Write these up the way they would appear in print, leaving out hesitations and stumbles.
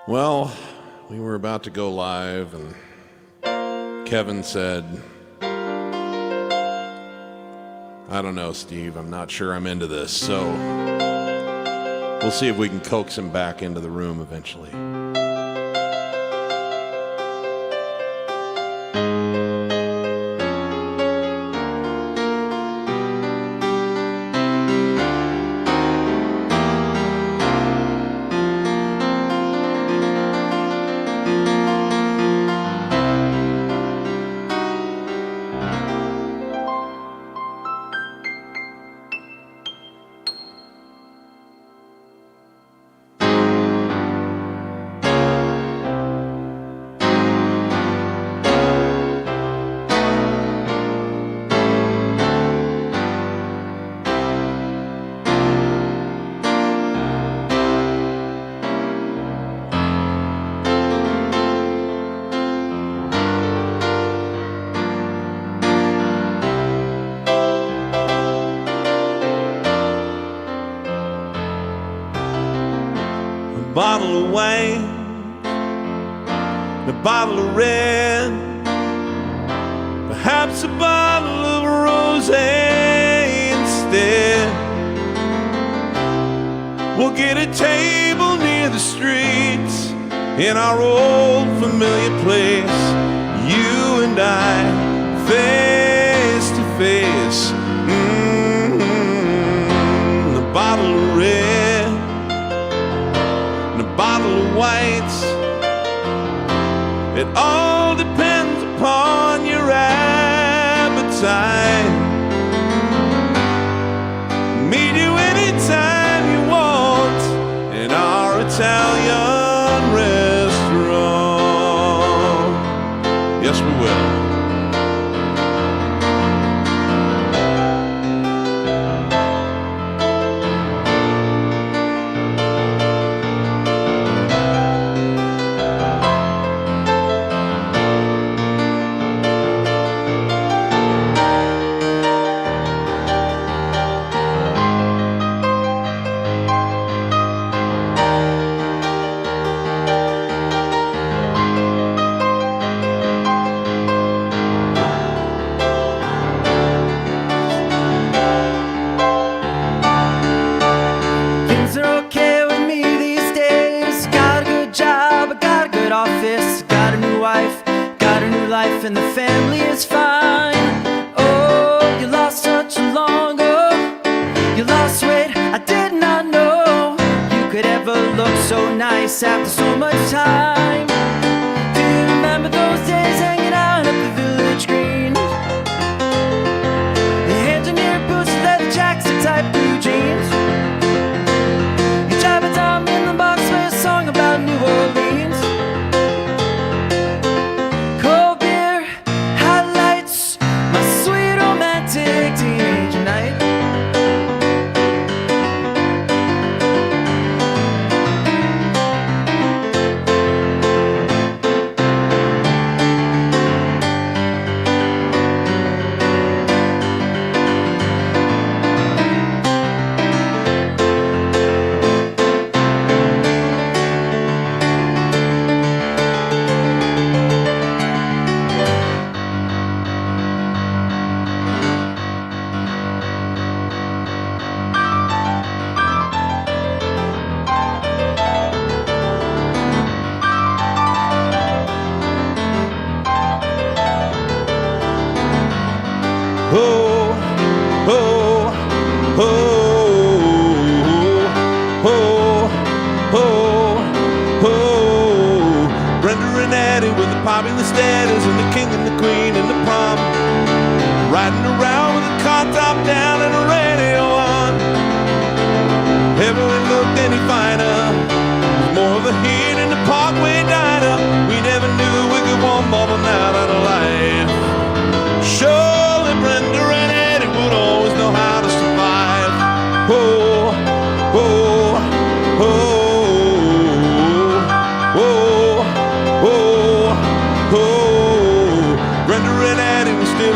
Well, we were about to go live, and Kevin said, I don't know, Steve, I'm not sure I'm into this, so we'll see if we can coax him back into the room eventually. A bottle of wine, a bottle of red, perhaps a bottle of rosé instead. We'll get a table near the streets in our old familiar place, you and I, face to face. The bottle of red, bottle of whites. It all depends upon your appetite. Meet you anytime you want in our Italian restaurant. Yes, we will. And the family is fine. Oh, you lost such a long ago. You lost weight, I did not know you could ever look so nice after so much time. Do you remember those days hanging out at the village green? The engineer boots, leather jacks, and tight blue jeans. You drive a dime in the box for a song about New Orleans. Popular status and the king and the queen and the prom, riding around with a car top down and a radio on. Everyone looked any finer, more of a hit in the Parkway diner. We never knew we could one bubble out of life. Surely Brenda and Eddie would always know how to survive. Oh, oh, oh.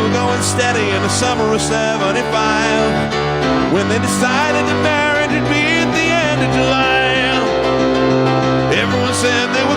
Going steady in the summer of '75, when they decided that marriage would be at the end of July. Everyone said they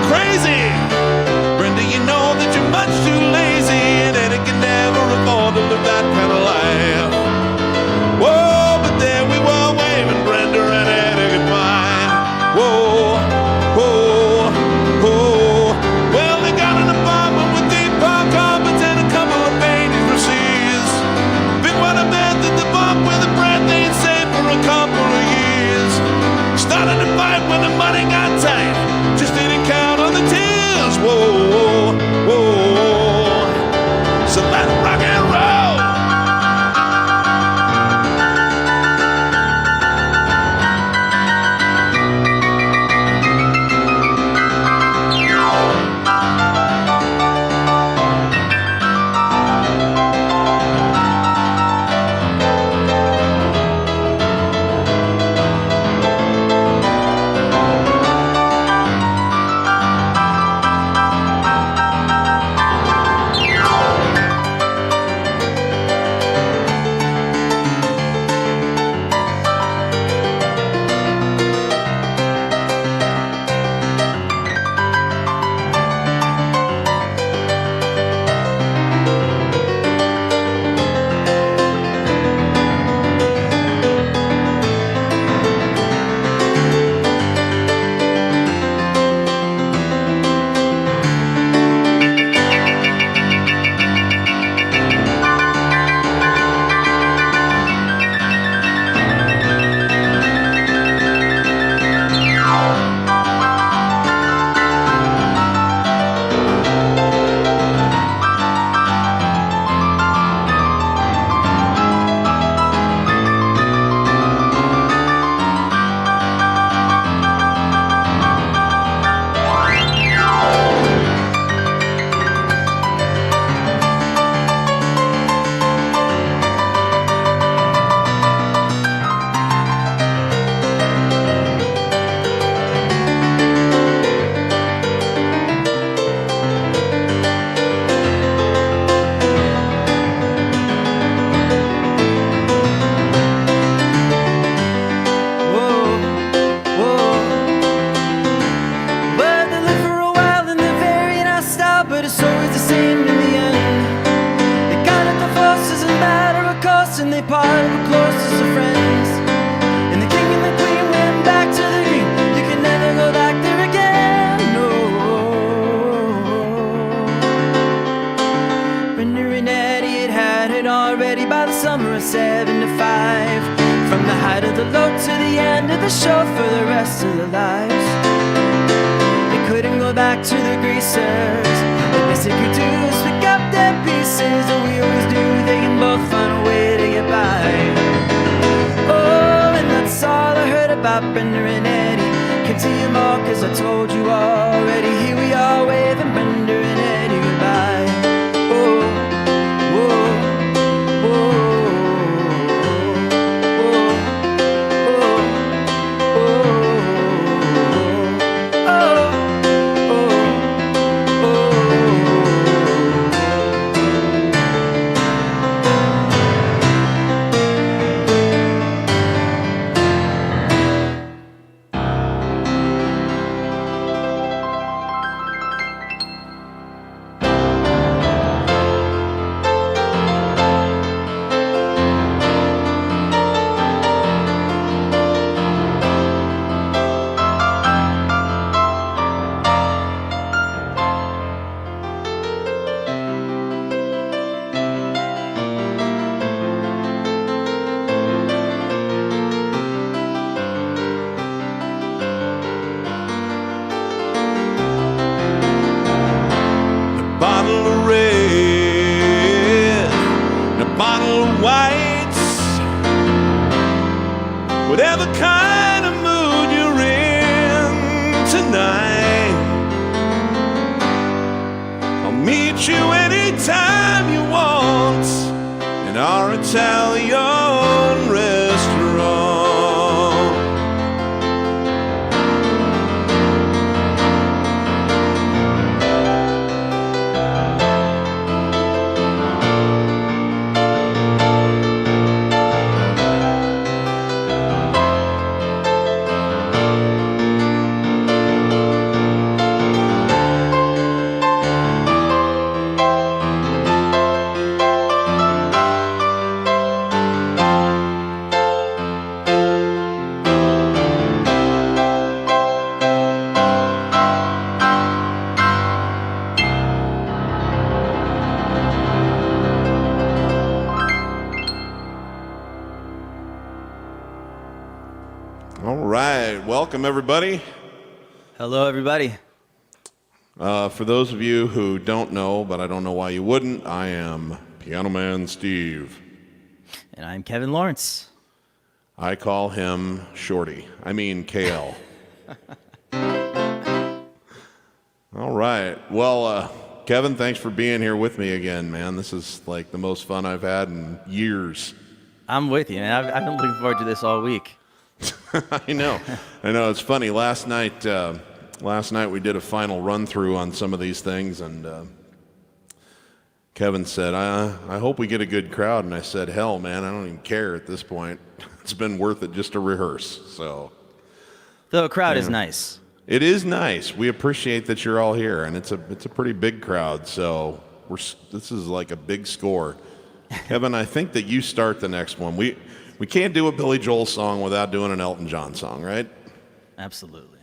the show for the rest of their lives. They couldn't go back to the greasers. The best they could do is pick up their pieces, and we always knew they can both find a way to get by. Oh, and that's all I heard about Brenda and Eddie. Can't tell you more cause I told you already. Here we are waving Brenda and Eddie goodbye. Oh, whoa, whoa. Whatever kind of mood you're in tonight, I'll meet you anytime you want in our Italian restaurant. Welcome, everybody. Hello, everybody. For those of you who don't know, but I don't know why you wouldn't, I am Piano Man Steve. And I'm Kevin Laurence. I call him Shorty. I mean KL. All right. Well, Kevin, thanks for being here with me again, man. This is like the most fun I've had in years. I'm with you, man. I've been looking forward to this all week. I know. It's funny. Last night we did a final run through on some of these things, and Kevin said, I hope we get a good crowd. And I said, hell, man, I don't even care at this point. It's been worth it just to rehearse. So, though a crowd is nice. It is nice. We appreciate that you're all here, and it's a pretty big crowd. So this is like a big score. Kevin, I think that you start the next one. We can't do a Billy Joel song without doing an Elton John song, right? Absolutely.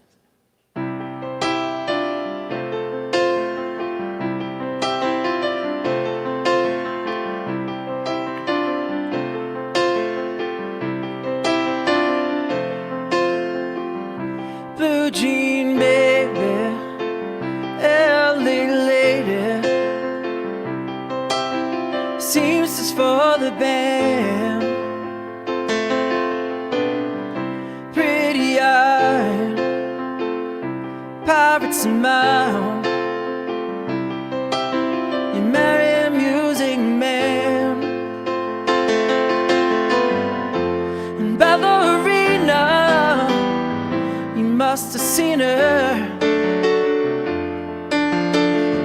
Blue jean baby, LA lady, seamstress for the band. Pirates and mouth, you marry a music man, and ballerina, you must have seen her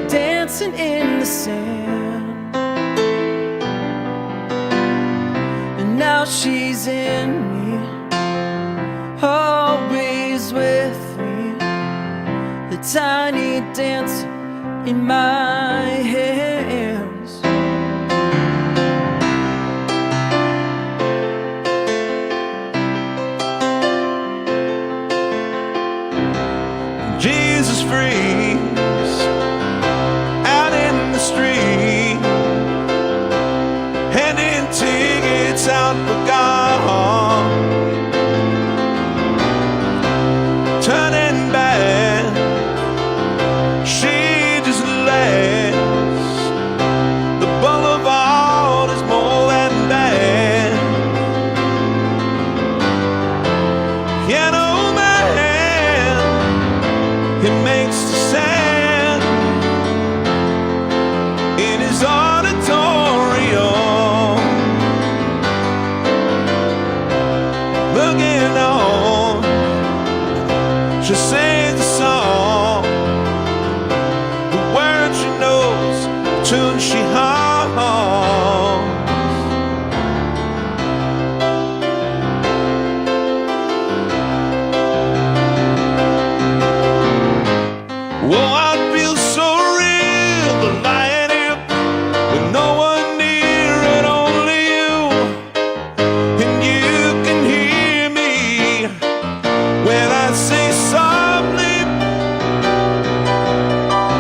dancing in the sand, and now she's in me, always with the tiny dance in my hands. Jesus freeze out in the street, handing tickets out for God. She sings a song, the words she knows, the tune she hums. Oh, I feel so real, the lying here with no one near and only you. And you can hear me when I say softly,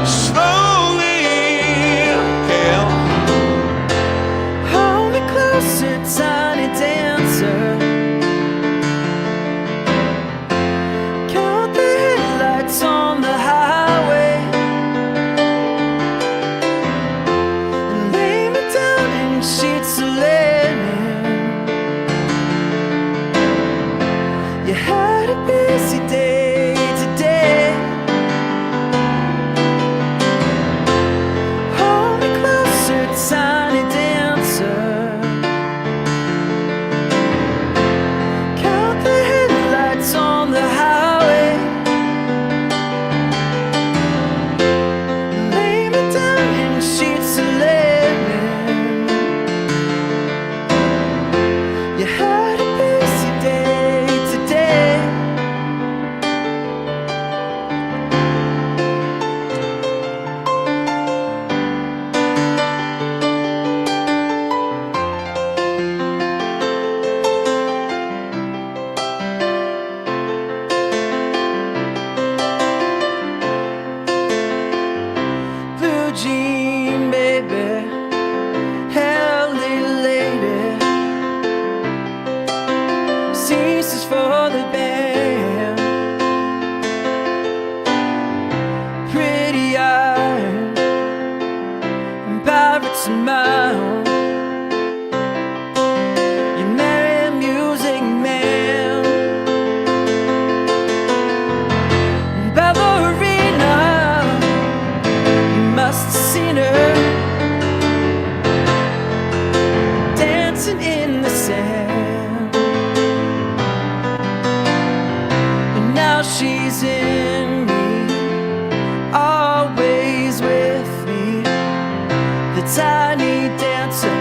slowly, yeah. Hold me closer, tiny dancer. Count the headlights on the highway and lay me down in sheets of linen. You had a busy day today. Hold me closer, tiny dancer. Count the headlights on the highway. Lay me down in sheets of linen. You had a busy day today. Blue jean baby, hairy lady, ceases for the band. Pretty eyes, pirates smile. You marry a music man. Ballerina, you must have seen her dancing in the sand. And now she's in me, always with me. The tiny dancer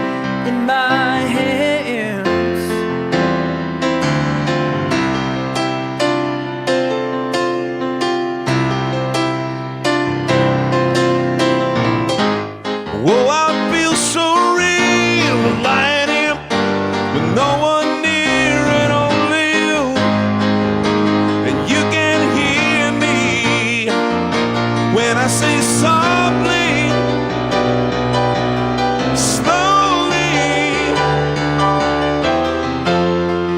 in my hands. Whoa, I feel so real, lying here with no one near and only you. And you can hear me when I say softly, slowly.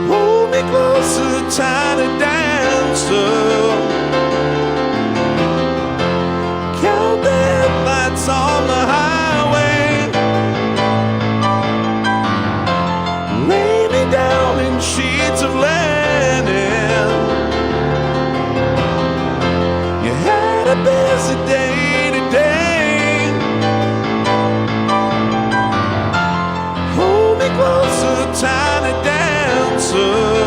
Hold me closer, tiny dancer. Count the headlights on the highway. Lay me down in sheets of linen. You had a busy day today. Hold me closer, tiny dancer.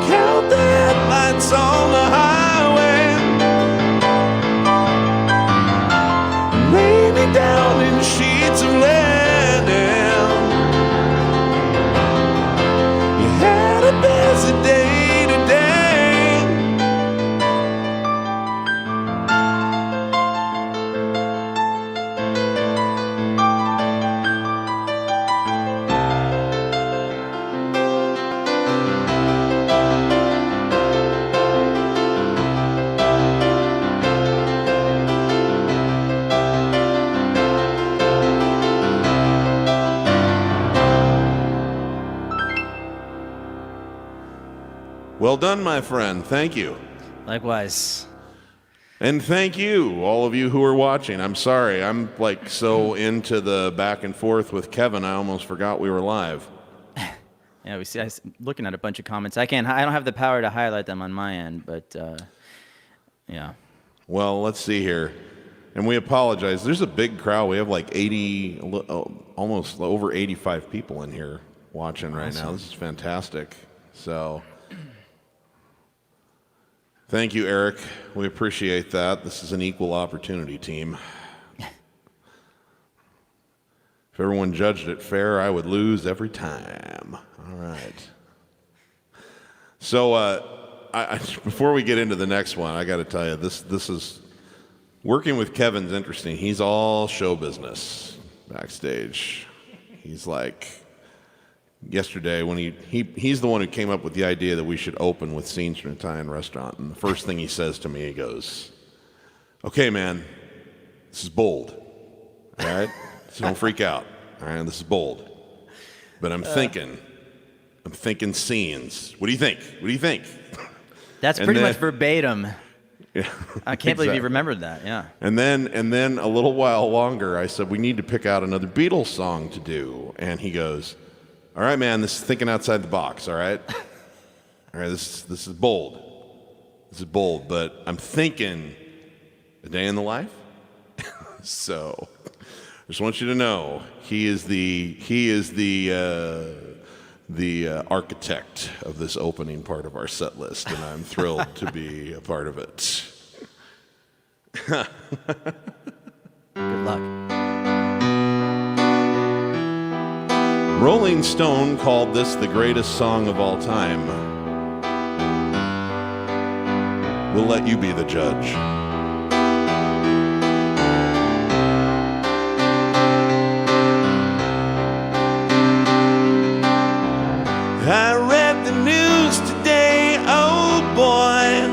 Count the headlights on the highway. Lay me down in sheets of linen. You had a busy day today. Well done, my friend. Thank you. Likewise. And thank you, all of you who are watching. I'm sorry. I'm like so into the back and forth with Kevin, I almost forgot we were live. Yeah, we see. I was looking at a bunch of comments. I don't have the power to highlight them on my end, but yeah. Well, let's see here. And we apologize. There's a big crowd. We have like 80, almost over 85 people in here watching right now. This is fantastic. So, Thank you, Eric. We appreciate that. This is an equal opportunity team. If everyone judged it fair, I would lose every time. All right. So before we get into the next one, I got to tell you, this is working with Kevin's interesting. He's all show business backstage. He's like, yesterday when he's the one who came up with the idea that we should open with scenes from an Italian restaurant, and the first thing he says to me, he goes, "Okay, man, this is bold, all right? So don't freak out, all right? This is bold, but I'm thinking scenes. What do you think? What do you think?" That's pretty much verbatim. Yeah, I can't believe you remembered that. Yeah. And then a little while longer, I said, "We need to pick out another Beatles song to do," and he goes, "All right, man, this is thinking outside the box, all right? All right, this is bold. This is bold, but I'm thinking A Day in the Life." So, I just want you to know, he is the architect of this opening part of our set list, and I'm thrilled to be a part of it. Good luck. Rolling Stone called this the greatest song of all time. We'll let you be the judge. I read the news today, oh boy,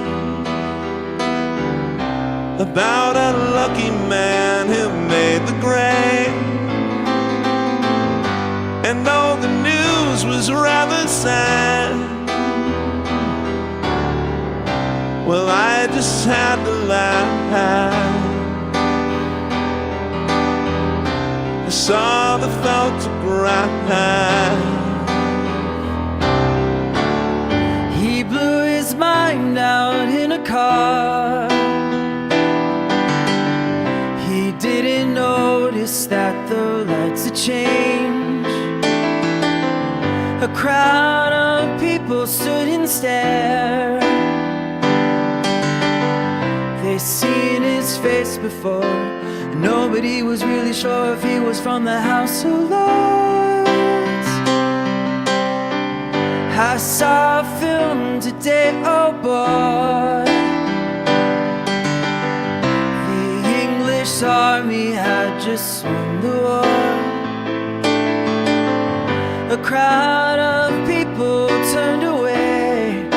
about a lucky man who made the grade. And though the news was rather sad, well, I just had to laugh. I saw the photograph. He blew his mind out in a car. He didn't notice that the lights had changed. A crowd of people stood and stared. They seen his face before. Nobody was really sure if he was from the House of Lords. I saw a film today, oh boy. The English army had just won the war. A crowd of people turned away,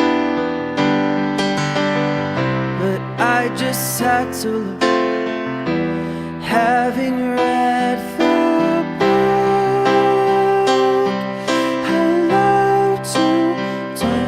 but I just had to look, having read the book. I love to tell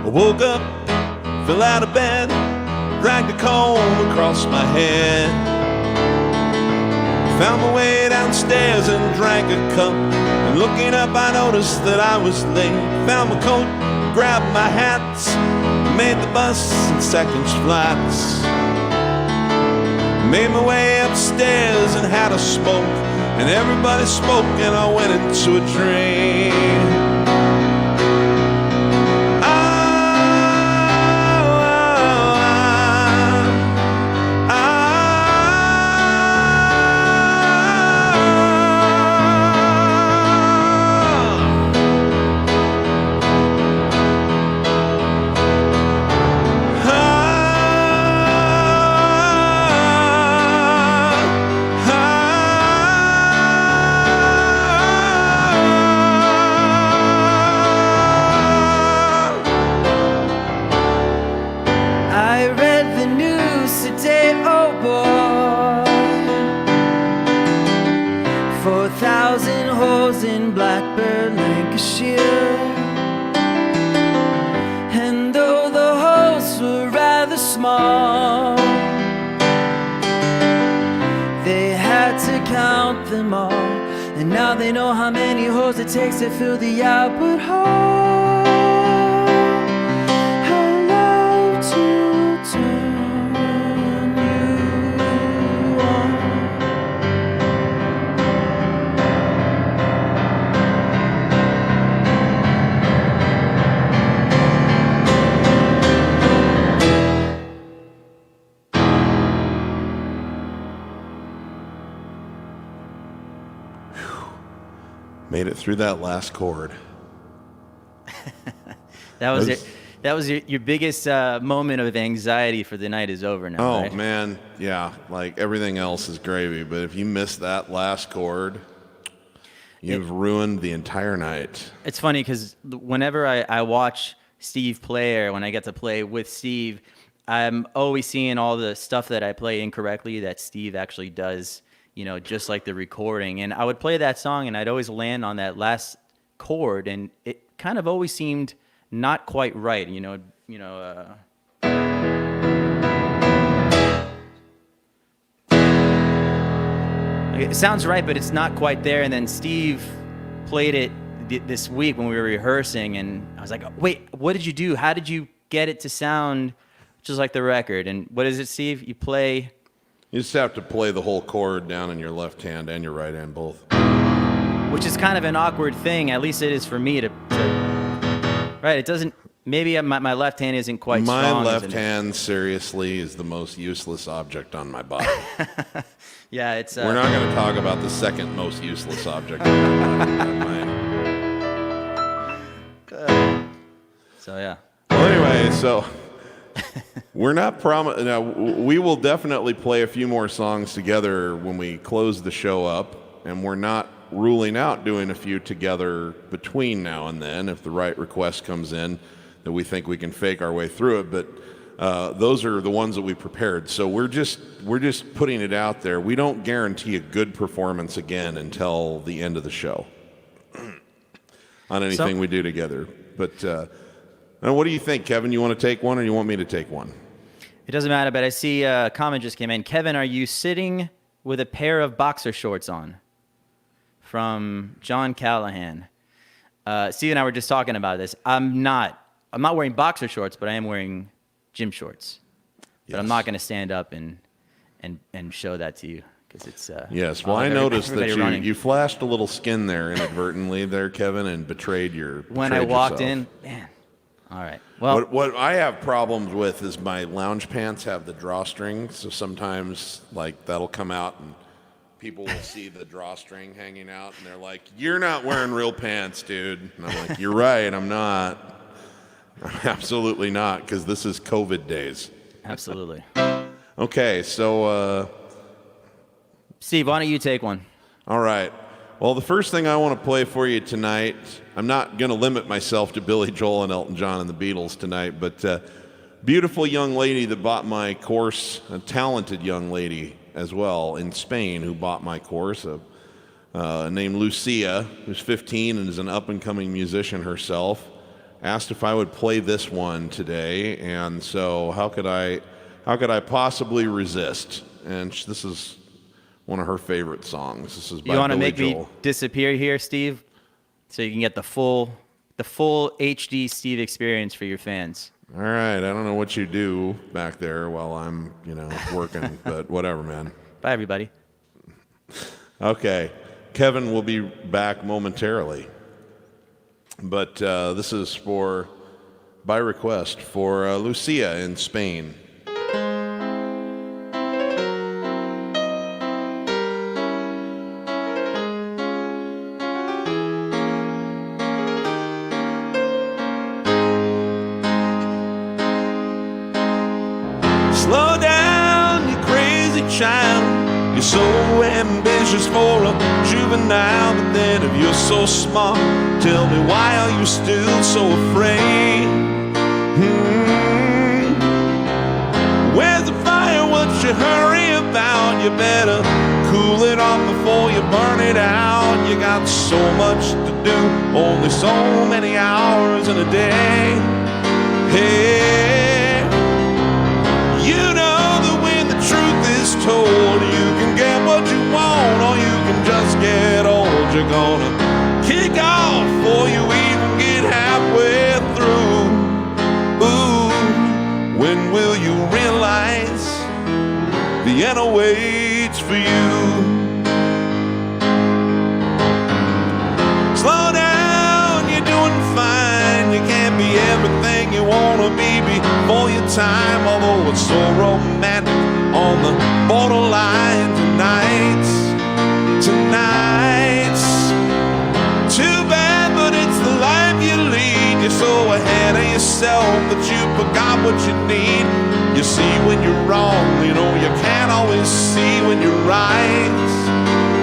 I woke up, fell out of bed, dragged a comb across my head. Found my way downstairs and drank a cup. And looking up, I noticed that I was late. Found my coat, grabbed my hats, made the bus in seconds flats. Made my way upstairs and had a smoke. And everybody spoke and I went into a dream. And though the holes were rather small, they had to count them all. And now they know how many holes it takes to fill the output hole. I love to turn you on. Made it through that last chord. That was your biggest moment of anxiety for the night is over now. Oh, right? man, yeah, like everything else is gravy, but if you miss that last chord, you've ruined the entire night. It's funny because whenever I watch Steve play, or when I get to play with Steve, I'm always seeing all the stuff that I play incorrectly that Steve actually does, you know, just like the recording. And I would play that song and I'd always land on that last chord, and it kind of always seemed not quite right, it sounds right, but it's not quite there. And then Steve played it this week when we were rehearsing, and I was like, wait, what did you do? How did you get it to sound just like the record? And what is it, Steve? You just have to play the whole chord down in your left hand and your right hand both. Which is kind of an awkward thing, at least it is for me to right, it doesn't, maybe my left hand isn't quite strong. My left hand, seriously, is the most useless object on my body. Yeah, it's... We're not going to talk about the second most useless object on my body. So, yeah. Well, anyway, so we're not now, we will definitely play a few more songs together when we close the show up, and we're not ruling out doing a few together between now and then if the right request comes in that we think we can fake our way through it, but those are the ones that we prepared. So we're just putting it out there. We don't guarantee a good performance again until the end of the show on anything we do together. But what do you think, Kevin? You want to take one, or you want me to take one? It doesn't matter, but I see a comment just came in. Kevin, are you sitting with a pair of boxer shorts on? From John Callahan. Steve and I were just talking about this. I'm not wearing boxer shorts, but I am wearing gym shorts. Yes. But I'm not going to stand up and show that to you because it's. Yes. Well, I noticed that you flashed a little skin there inadvertently, there, Kevin, and betrayed when I walked in. Man. All right. Well, what I have problems with is my lounge pants have the drawstring, so sometimes like that'll come out and people will see the drawstring hanging out, and they're like, "You're not wearing real pants, dude." And I'm like, "You're right, I'm not. I'm absolutely not, because this is COVID days." Absolutely. Okay, so... Steve, why don't you take one? All right. Well, the first thing I want to play for you tonight, I'm not going to limit myself to Billy Joel and Elton John and the Beatles tonight, but beautiful young lady that bought my course, a talented young lady as well in Spain who bought my course, named Lucia, who's 15 and is an up-and-coming musician herself, asked if I would play this one today, and so how could I possibly resist? And this is one of her favorite songs. This is by Billy Joel. You want to make me disappear here, Steve, so you can get the full HD Steve experience for your fans? All right, I don't know what you do back there while I'm, working, but whatever, man. Bye, everybody. Okay, Kevin will be back momentarily, but this is by request, for Lucia in Spain. Child, you're so ambitious for a juvenile, but then if you're so smart, tell me, why are you still so afraid? Where's the fire? What you hurry about? You better cool it off before you burn it out. You got so much to do, only so many hours in a day. Hey, you know that when the truth is told, you can get what you want, or you can just get old. you're gonna kick off before you even get halfway through. Ooh, when will you realize Vienna waits for you? Slow down, you're doing fine. You can't be everything you wanna be before your time, although it's so romantic on the borderline tonight. Too bad, but it's the life you lead. You're so ahead of yourself that you forgot what you need. You see when you're wrong, you know you can't always see when you're right.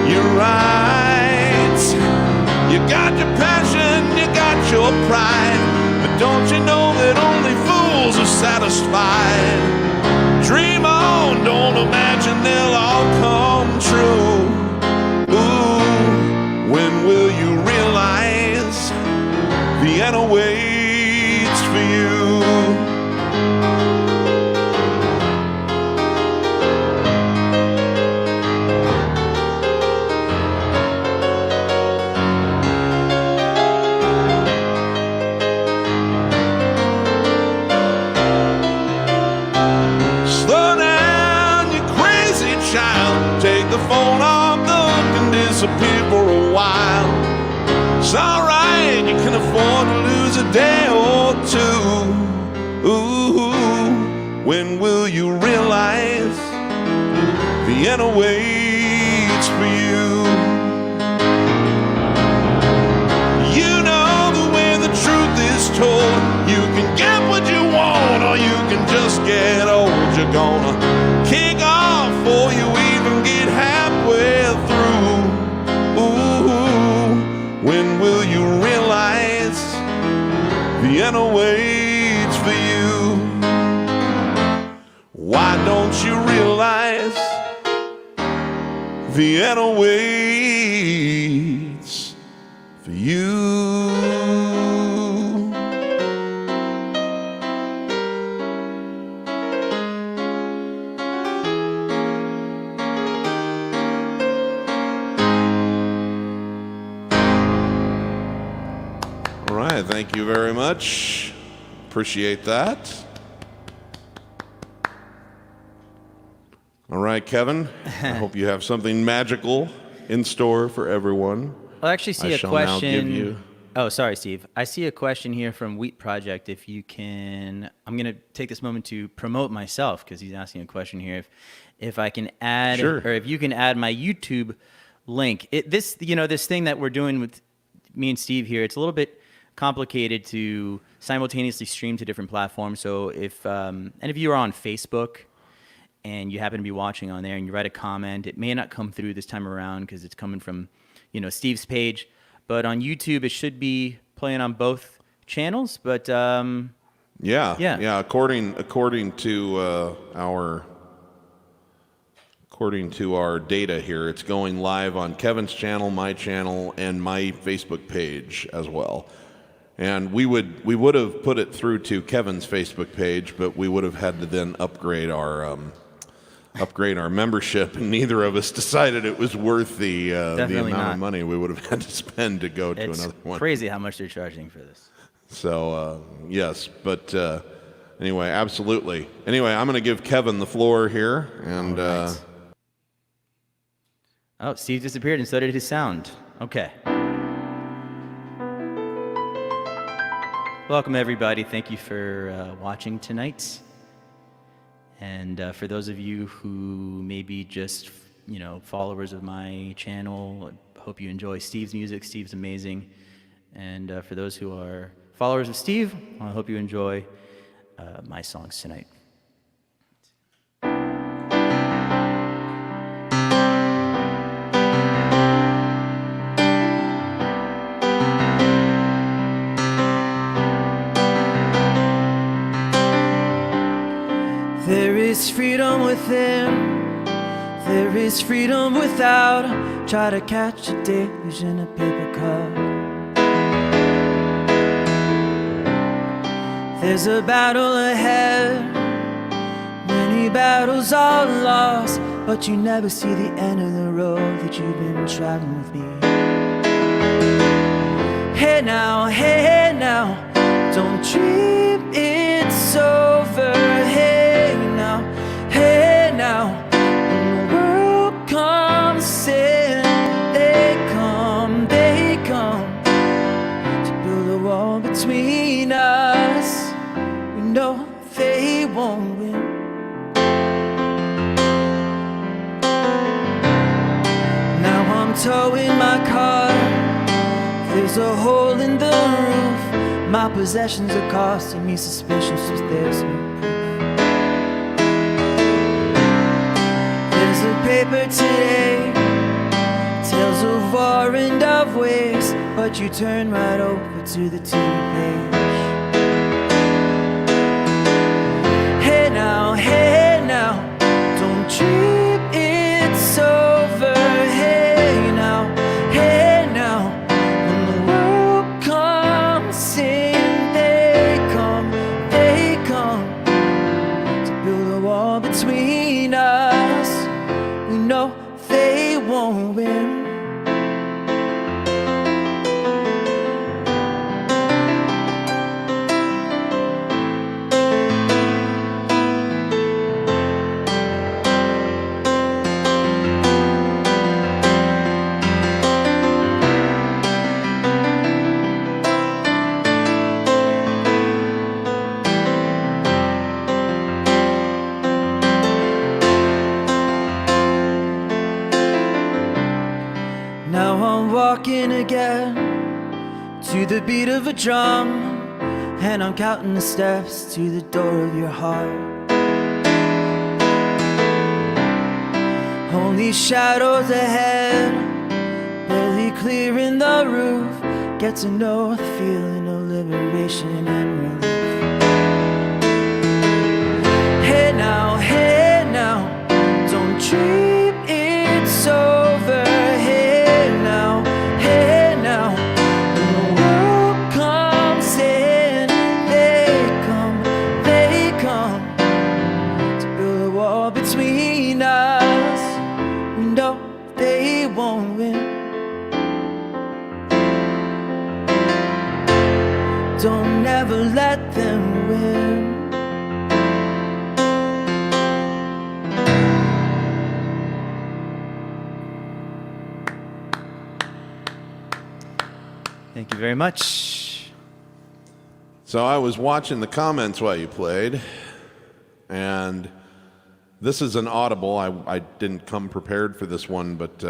You're right. You got your passion, you got your pride, but don't you know that only fools are satisfied? Dream on, don't imagine they'll all come true. Ooh, when will you realize Vienna waits for you? The phone off the hook and disappear for a while. It's alright, you can afford to lose a day or two. Ooh, when will you realize Vienna waits for you? You know the way the truth is told. You can get what you want or you can just get old. You're gonna kick off before you even get halfway through. Ooh, when will you realize Vienna waits for you? Why don't you realize Vienna waits for you? Thank you very much. Appreciate that. All right, Kevin, I hope you have something magical in store for everyone. I'll actually see I a shall now give question. you- Oh, sorry, Steve. I see a question here from Wheat Project. If you can, I'm going to take this moment to promote myself because he's asking a question here. If I can add, Sure. or if you can add my YouTube link. This thing that we're doing with me and Steve here, it's a little bit complicated to simultaneously stream to different platforms. So if you are on Facebook and you happen to be watching on there and you write a comment, it may not come through this time around because it's coming from, Steve's page. But on YouTube, it should be playing on both channels. But yeah. According to our data here, it's going live on Kevin's channel, my channel, and my Facebook page as well. And we would have put it through to Kevin's Facebook page, but we would have had to then upgrade our membership, and neither of us decided it was worth the amount of money we would have had to spend to go to another one. It's crazy how much they're charging for this. So yes, but anyway, absolutely. Anyway, I'm going to give Kevin the floor here, and right. Oh, Steve disappeared, and so did his sound. Okay. Welcome, everybody. Thank you for watching tonight. And for those of you who may be just, followers of my channel, I hope you enjoy Steve's music. Steve's amazing. And for those who are followers of Steve, I hope you enjoy my songs tonight. There is freedom within, there is freedom without. Try to catch a deluge in a paper cup. There's a battle ahead, many battles are lost, but you never see the end of the road that you've been traveling with me. Hey now, don't dream it's over. Hey now, when the world comes in, they come to build a wall between us. We know they won't win. Now I'm towing my car. There's a hole in the roof. My possessions are costing me suspicion, so there's no proof. There's a paper today, tales of war and of waste, but you turn right over to the TV page. Hey now, don't dream it's over. Hey now, when the world comes in, they come to build a wall between us. We know they won't win. Walking again to the beat of a drum, and I'm counting the steps to the door of your heart. Only shadows ahead, barely clearing the roof. Get to know the feeling of liberation and relief. Hey now, don't dream it's over. Hey now, when the world comes in, they come to build a wall between us. We know they won't win. Don't ever let them win. Thank you very much. So I was watching the comments while you played, and this is an audible. I didn't come prepared for this one, but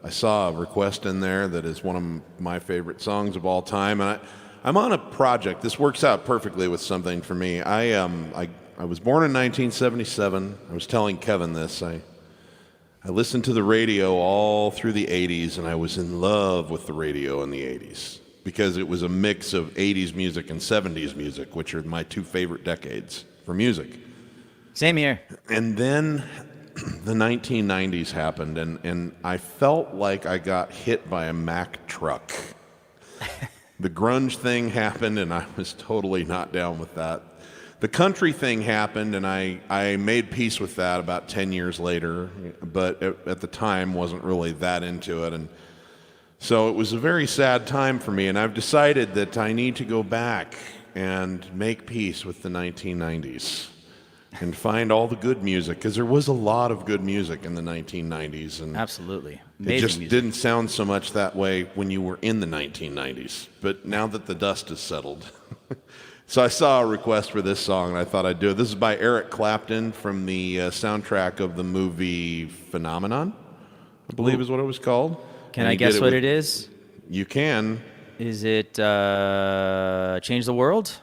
I saw a request in there that is one of my favorite songs of all time, and I'm on a project. This works out perfectly with something for me. I was born in 1977. I was telling Kevin this. I listened to the radio all through the 80s, and I was in love with the radio in the 80s because it was a mix of 80s music and 70s music, which are my two favorite decades for music. Same here. And then the 1990s happened, and I felt like I got hit by a Mack truck. The grunge thing happened, and I was totally not down with that. The country thing happened, and I made peace with that about 10 years later, but at the time wasn't really that into it. And so it was a very sad time for me, and I've decided that I need to go back and make peace with the 1990s and find all the good music, because there was a lot of good music in the 1990s. And absolutely. Amazing it just music. Didn't sound so much that way when you were in the 1990s, but now that the dust has settled. So I saw a request for this song, and I thought I'd do it. This is by Eric Clapton from the soundtrack of the movie Phenomenon, I believe is what it was called. Can I guess what it is? You can. Is it Change the World?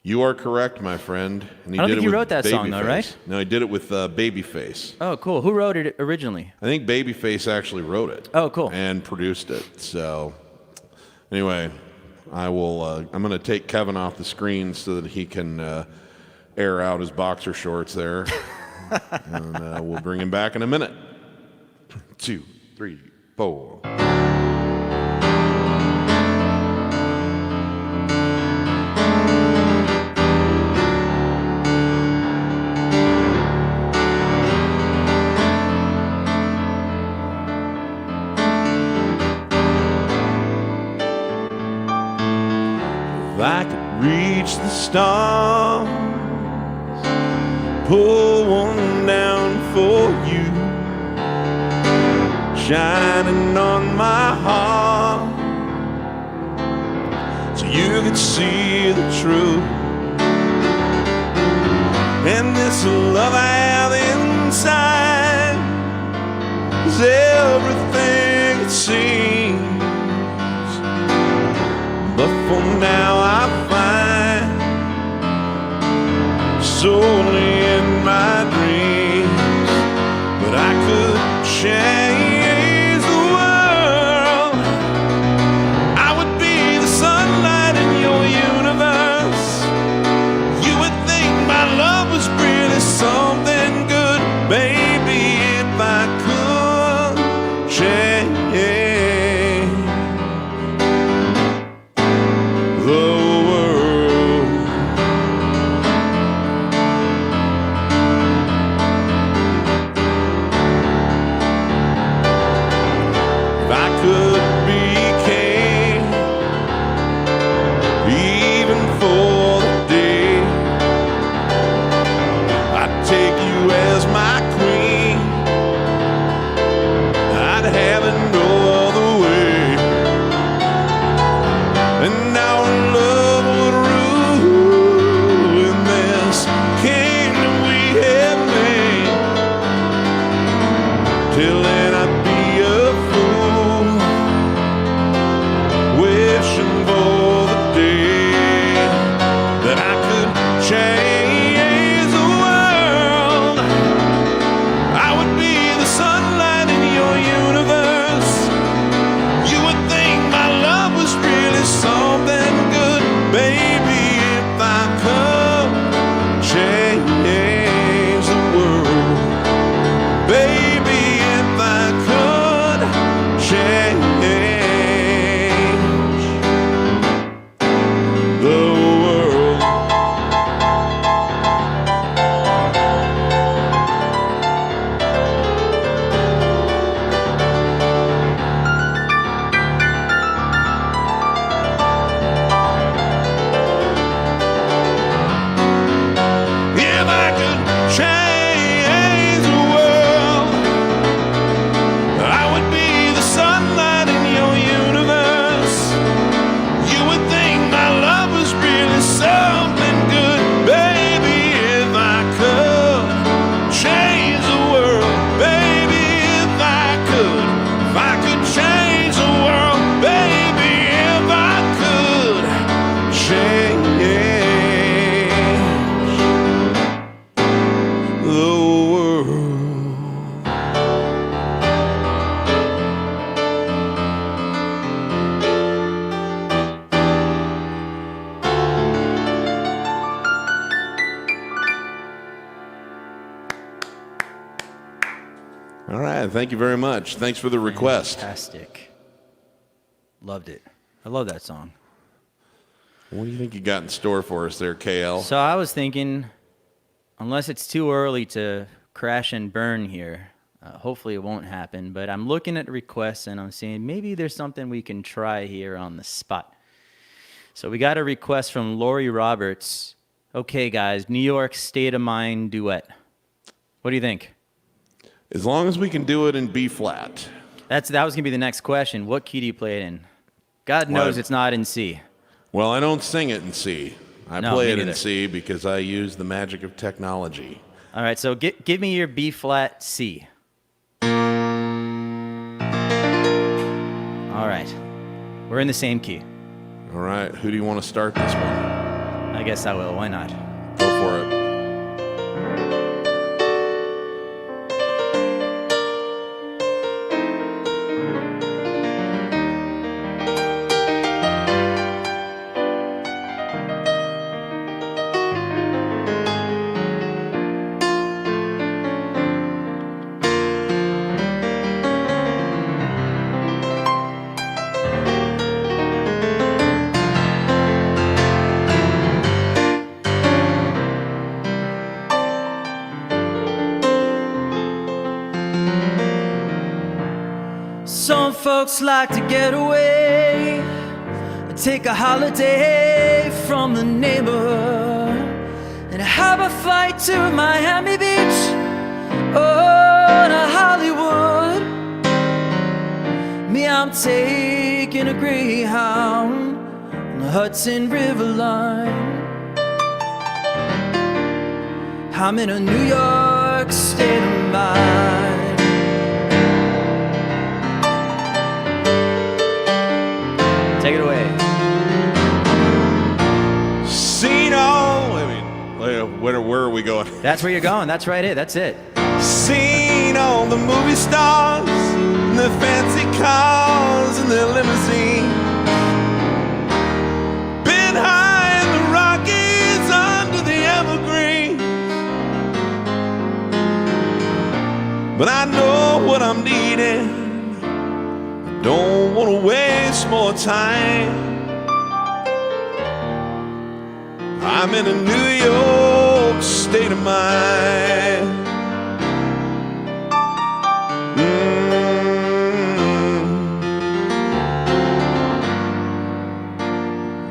You are correct, my friend. And I don't think you wrote that song, though, right? No, he did it with Babyface. Oh, cool. Who wrote it originally? I think Babyface actually wrote it. Oh, cool. And produced it. So, anyway, I'm going to take Kevin off the screen so that he can air out his boxer shorts there. And we'll bring him back in a minute. 2, 3, 4. reach the stars, pull one down for you, shining on my heart, so you could see the truth. And this love I have inside is everything it seems. But for now I find it's only in my dreams. But I could change the world. I would be the sunlight in your universe. You would think my love was really something good, baby, if I could change the world. If I could be king, even for the day, I'd take you as my queen. I'd have it no other way. And our love would rule in this kingdom we have made. Till then I'd be a fool, wishing for the day that I could change the world. I would be the sunlight in your universe. You would think my love was really something good, baby, if I could change the world. Baby, if I could change the world. If I could change the world, I would be the sunlight in your universe. You would think my love was really something good, baby, if I could change the world. Baby, if I could change the world. Baby, if I could change the world. All right, thank you very much. Thanks for the request. Fantastic. Loved it. I love that song. What do you think you got in store for us there, KL? So I was thinking, unless it's too early to crash and burn here, hopefully it won't happen, but I'm looking at requests and I'm saying maybe there's something we can try here on the spot. So we got a request from Lori Roberts. Okay, guys, New York State of Mind duet. What do you think? As long as we can do it in B flat. That was going to be the next question. What key do you play it in? God knows it's not in C. Well, I don't sing it in C. I No, play me it in neither. C because I use the magic of technology. All right, so give me your B flat C. All right. We're in the same key. All right, who do you want to start this one? I guess I will. Why not? Go for it. Some folks like to get away, take a holiday from the neighborhood and have a flight to Miami Beach or to Hollywood. Me, I'm taking a Greyhound on the Hudson River line. I'm in a New York state of mind. Take it away. Seen all. Where are we going? That's where you're going. That's right. That's it. Seen all the movie stars and the fancy cars and their limousine. Been high in the Rockies under the evergreen. But I know what I'm needing. Don't want to waste more time. I'm in a New York state of mind.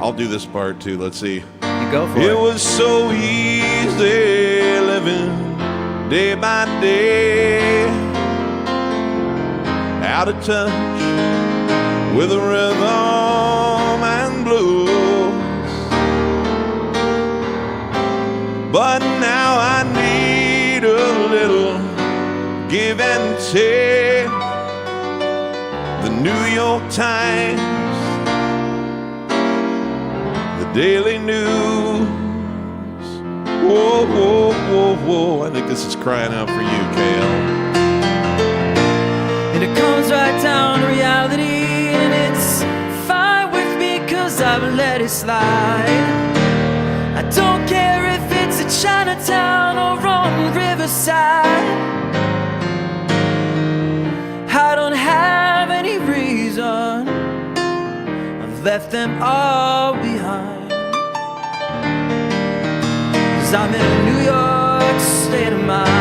I'll do this part too. Let's see. You go for it. It was so easy living day by day, out of touch with the rhythm and blues. But now I need a little give and take. The New York Times, the Daily News. Whoa, whoa, whoa, whoa. I think this is crying out for you, KL. And it comes right down to reality, and it's fine with me 'cause I've let it slide. I don't care if it's a Chinatown or on Riverside. I don't have any reason. I've left them all behind. 'Cause I'm in a New York state of mind.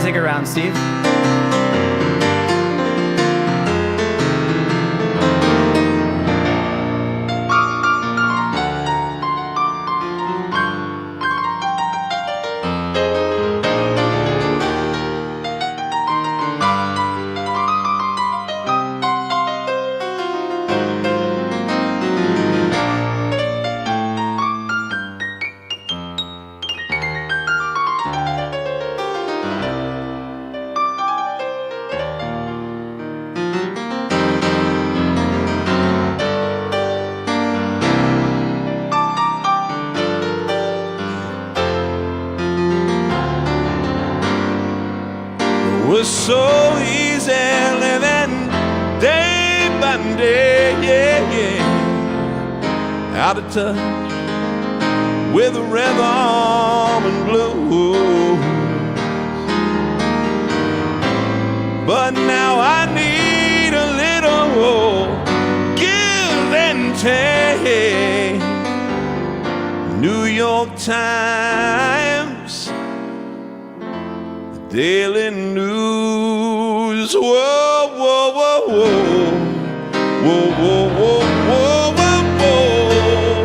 Take it around, Steve. Was so easy living day by day, yeah, yeah. Out of touch with the rhythm and blues. But now I need a little give and take. New York Times, Daily News. Whoa, whoa, whoa, whoa. Whoa, whoa, whoa, whoa, whoa, whoa.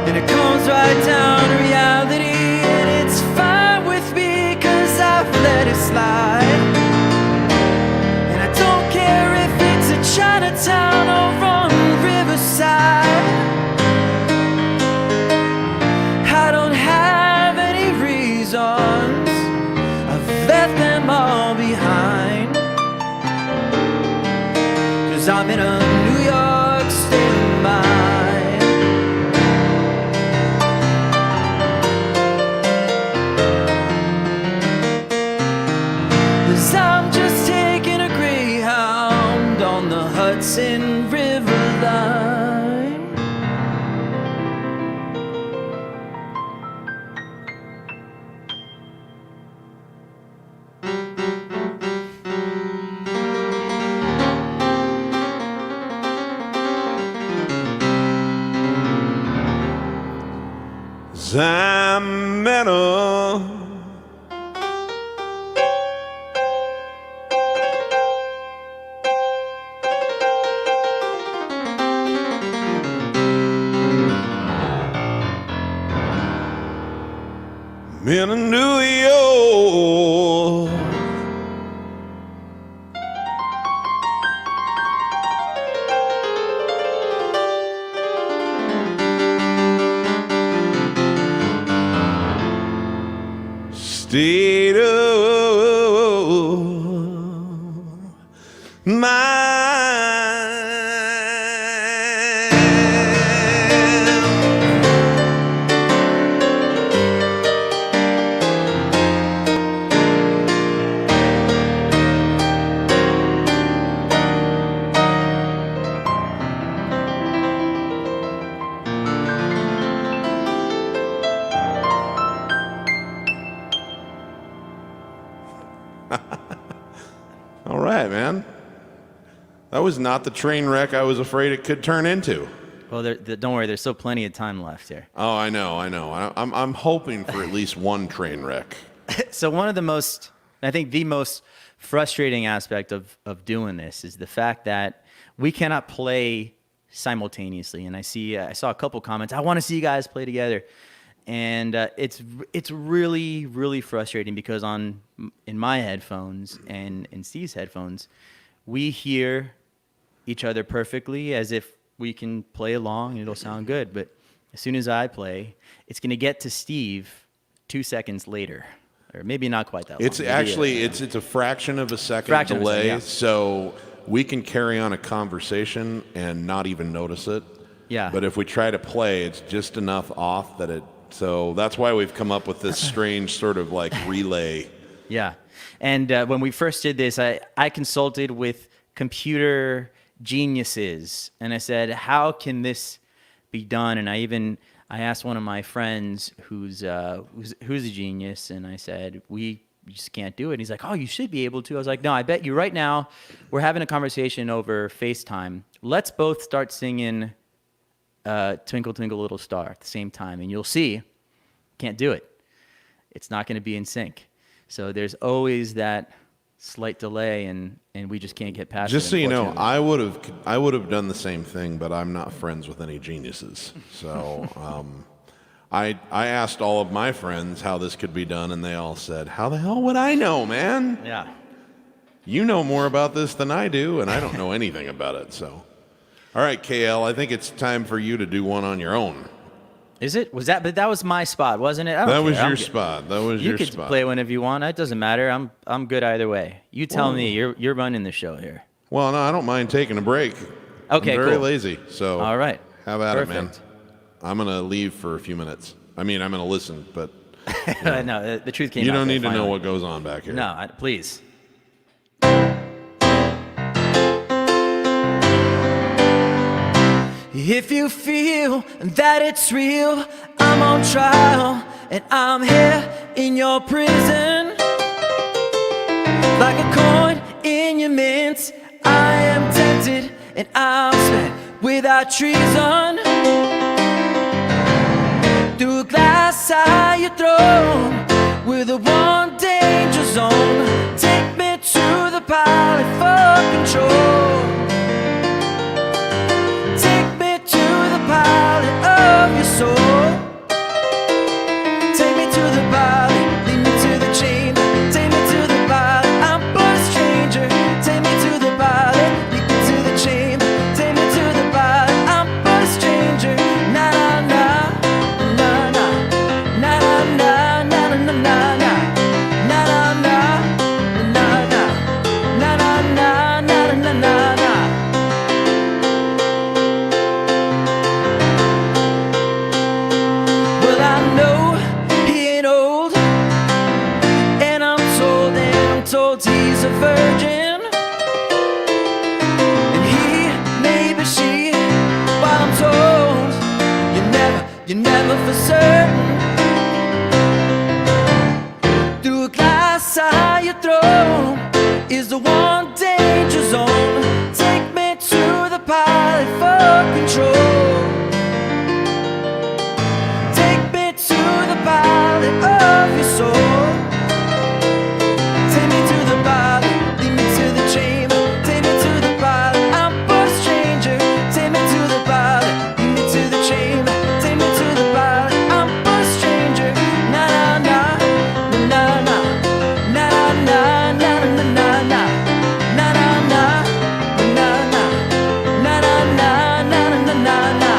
And it comes right down to reality, and it's fine with me 'cause I've let it slide. And I don't care if it's a Chinatown or on Riverside. I don't have any reasons. I've left them all behind. 'Cause I'm in a New York state of mind. I'm metal. In New York. State of mind. All right, man. That was not the train wreck I was afraid it could turn into. Well, don't worry. There's still plenty of time left here. Oh, I know. I'm hoping for at least one train wreck. So one of the most, I think the most frustrating aspect of doing this is the fact that we cannot play simultaneously. And I saw a couple comments, I want to see you guys play together. And it's really, really frustrating because in my headphones and in Steve's headphones, we hear each other perfectly as if we can play along and it'll sound good. But as soon as I play, it's going to get to Steve 2 seconds later, or maybe not quite that long. It's actually it's a fraction of a second delay, yeah. So we can carry on a conversation and not even notice it. Yeah. But if we try to play, it's just enough off that it. So that's why we've come up with this strange sort of like relay. Yeah. And when we first did this, I consulted with computer geniuses, and I said, how can this be done? And I asked one of my friends who's a genius, and I said, we just can't do it. And he's like, oh, you should be able to. I was like, no, I bet you right now we're having a conversation over FaceTime. Let's both start singing Twinkle, Twinkle, Little Star at the same time, and you'll see, can't do it. It's not going to be in sync. So there's always that slight delay, and we just can't get past it. Just so you know, I would have done the same thing, but I'm not friends with any geniuses. So I asked all of my friends how this could be done, and they all said, how the hell would I know, man? Yeah. You know more about this than I do, and I don't know anything about it. So, all right, KL, I think it's time for you to do one on your own. Is it? But that was my spot, wasn't it? That was your spot. That was your spot. You could play whenever you want. It doesn't matter. I'm good either way. You tell me. You're running the show here. Well, no, I don't mind taking a break. Okay, I'm very cool. lazy. So all right. Have at Perfect. it, man. I'm gonna leave for a few minutes. I mean, I'm gonna listen, but you know, no, the truth came out. You don't need to know finally. what goes on back here. No, please. If you feel that it's real, I'm on trial and I'm here in your prison. Like a coin in your mints, I am tempted and I'm spent without treason. Through a glass eye you throw with a one danger zone. Take me to the pilot for control. Pilot of your soul. Take me to the pilot, lead me to the chamber. Take me to the pilot, I'm but a stranger. Take me to the pilot, lead me to the chamber. Take me to the pilot, I'm but a stranger. Na na na, na na, na na na, na na na na, na na na, na na, na na na, na na na na. Told he's a virgin, and he, maybe she, but I'm told you're never for certain. Through a glass eye you throw is the one danger zone. Take me to the pilot for control. Take me to pilot of your soul. Take me to the pilot, lead me to the chamber. Take me to the pilot, I'm a stranger. Take me to the pilot, lead me to the chamber. Take me to the pilot, I'm a stranger. Na na na, na na na, na na na, na na na, na na na, na na na, na na na, na na na.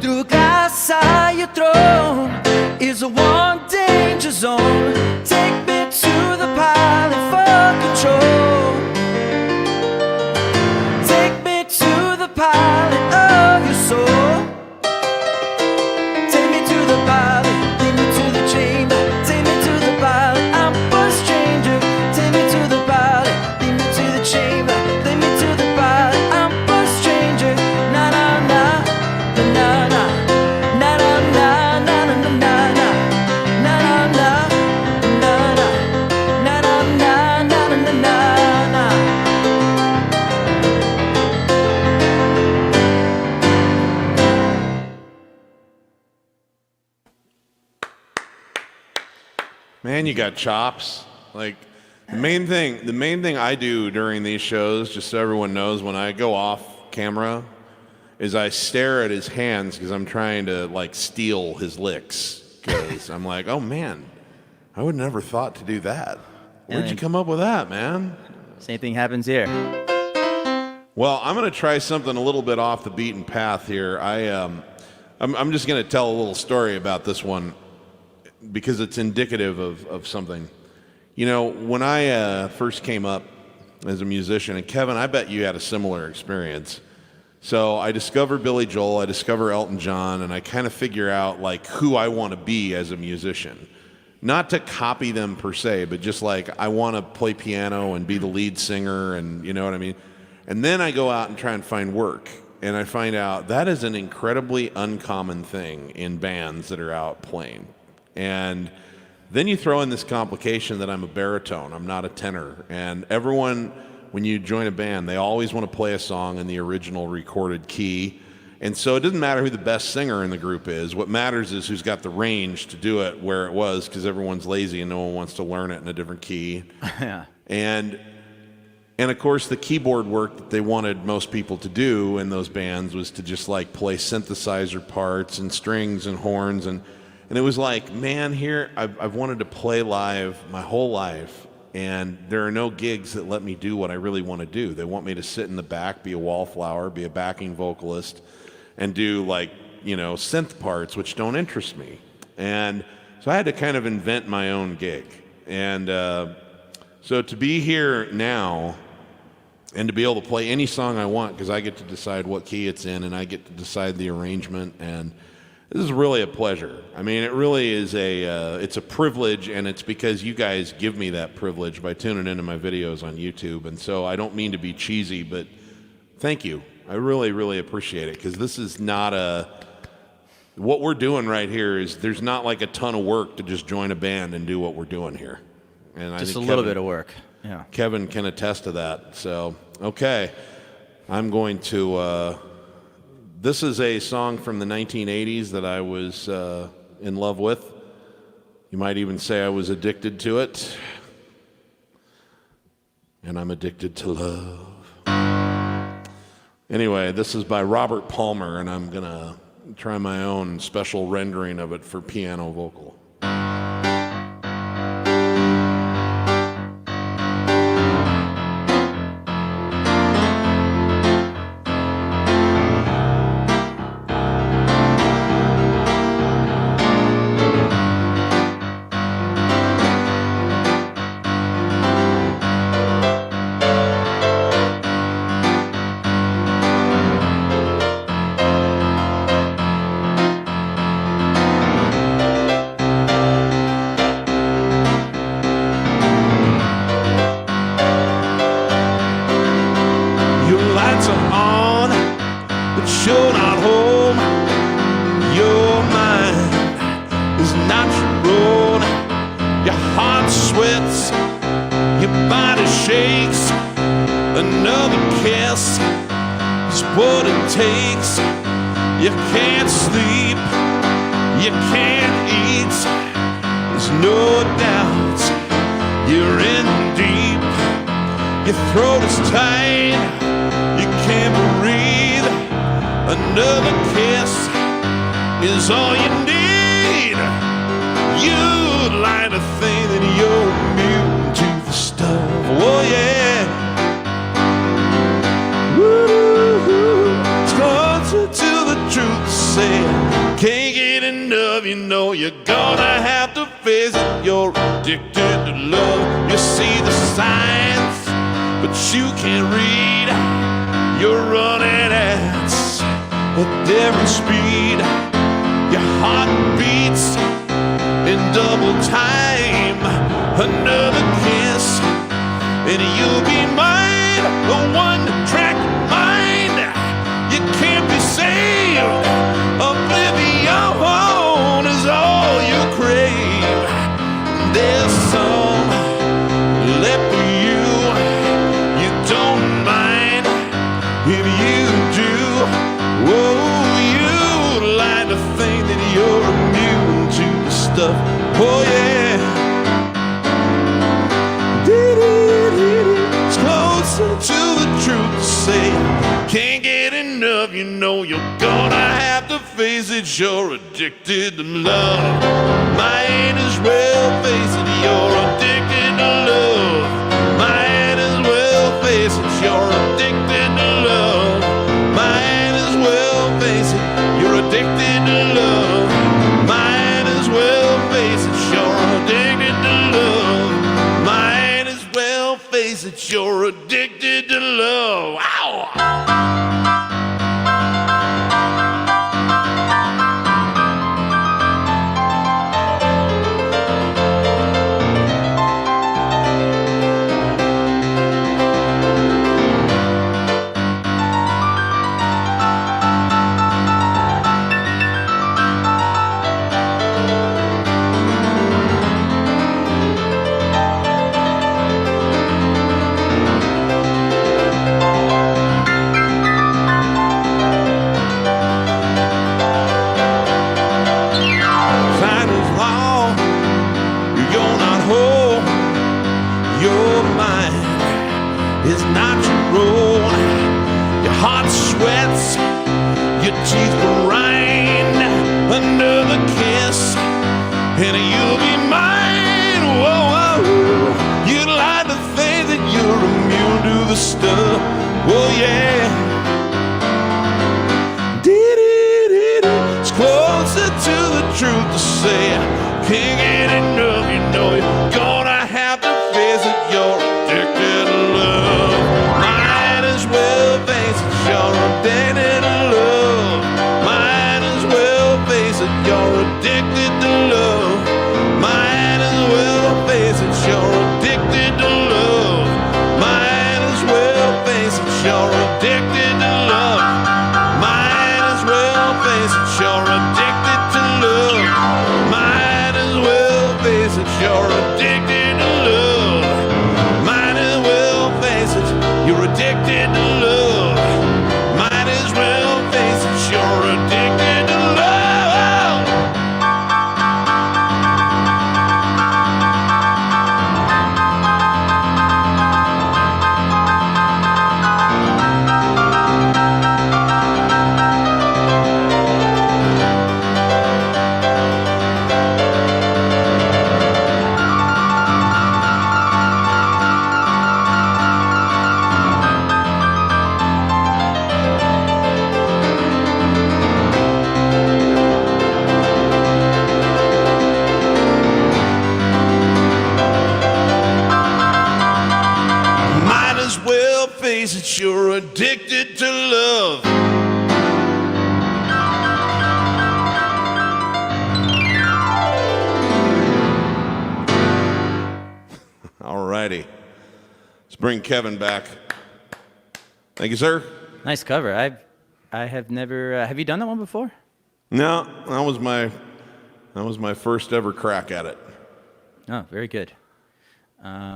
Through a glass eye your throne is a one danger zone. Take me to the pilot for control. Take me to the pilot of your soul. Take me to the pilot, lead me to the chamber. Take me to the pilot, I'm a stranger. Take me to the pilot, lead me to the chamber. Lead me to the pilot, I'm a stranger. Na na na, na na na, na na na, na na na, na na na, na na na, na na na, na na na. Man, you got chops. Like the main thing I do during these shows, just so everyone knows, when I go off camera, is I stare at his hands because I'm trying to like steal his licks. Because I'm like, oh man, I would never thought to do that. Where'd you come up with that, man? Same thing happens here. Well, I'm going to try something a little bit off the beaten path here. I'm just going to tell a little story about this one because it's indicative of something. You know, when I first came up as a musician, and Kevin, I bet you had a similar experience. So I discover Billy Joel, I discover Elton John, and I kind of figure out like who I want to be as a musician. Not to copy them per se, but just like I want to play piano and be the lead singer, and you know what I mean? And then I go out and try and find work, and I find out that is an incredibly uncommon thing in bands that are out playing. And then you throw in this complication that I'm a baritone, I'm not a tenor, and everyone, when you join a band, they always want to play a song in the original recorded key. And so it doesn't matter who the best singer in the group is. What matters is who's got the range to do it where it was, because everyone's lazy and no one wants to learn it in a different key. Yeah. And of course, the keyboard work that they wanted most people to do in those bands was to just like play synthesizer parts and strings and horns. And it was like, man, here I've wanted to play live my whole life. And there are no gigs that let me do what I really want to do. They want me to sit in the back, be a wallflower, be a backing vocalist, and do like, you know, synth parts, which don't interest me. And so I had to kind of invent my own gig. And so to be here now and to be able to play any song I want, because I get to decide what key it's in and I get to decide the arrangement, and this is really a pleasure. I mean, it really is it's a privilege, and it's because you guys give me that privilege by tuning into my videos on YouTube. And so I don't mean to be cheesy, but thank you. I really, really appreciate it, because this is not what we're doing right here is, there's not like a ton of work to just join a band and do what we're doing here. And Just I a think little bit of work. Yeah. Kevin can attest to that. So, okay, I'm going to, this is a song from the 1980s that I was in love with. You might even say I was addicted to it. And I'm addicted to love. Anyway, this is by Robert Palmer, and I'm going to try my own special rendering of it for piano vocal. lights are on, but you're not home. Your mind is not your own. Your heart sweats, your body shakes. Another kiss is what it takes. You can't sleep, you can't eat. There's no doubt you're in deep. Your throat is tight, you can't breathe. Another kiss is all you need. You lie to think that you're immune to the stuff. Oh yeah. Woo-hoo. It's closer to the truth to say can't get enough. You know you're gonna have to face it. You're addicted to love. You see the signs, but you can't read. You're running at a different speed. Your heart beats in double time. Another kiss and you'll be mine. A one-track mind. You can't be saved. Oblivion is all you crave. There's some left for you. You don't mind if you do. Whoa, you like to think that you're immune to the stuff. Oh yeah. It's closer to the truth to say can't get enough. You know you're gonna have to face it. You're addicted to love. Might as well face it. You're addicted to love. Might as well face it. You're addicted to love. Might as well face it. You're addicted to love. Might as well face it. You're addicted to love. Might as well face it. You're addicted to love. Wow. And you'll be mine. Whoa, whoa. You'd like to think that you're immune to the stuff. Oh yeah. It's closer to the truth to say can't get enough. You know you're gonna have to face it. You're addicted to love. Might as well face it. You're addicted to love. Might as well face it. You're addicted to love. Might as well face it, you're addicted to love. Might as well face it, you're addicted to love. Might as well face it, you're addicted to love. Might as well face it, you're addicted to love. Might as well face it, you're addicted to love. Might as well face it, you're addicted to love. That you're addicted to love. All righty. Let's bring Kevin back. Thank you, sir. Nice cover. I have never. Have you done that one before? No, that was my first ever crack at it. Oh, very good.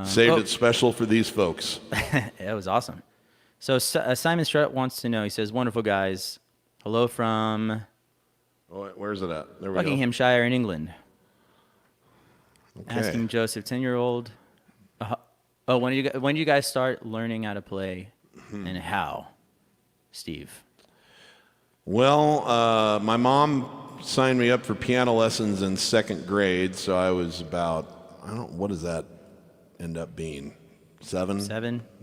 Saved it special for these folks. That was awesome. So Simon Strutt wants to know. He says, "Wonderful guys. Hello from Oh, where's it at? There we go. Buckinghamshire in England." Okay. Asking Joseph, 10-year-old. When do you guys start learning how to play, and how, Steve? Well, my mom signed me up for piano lessons in second grade, so I was about, what does that end up being? 7?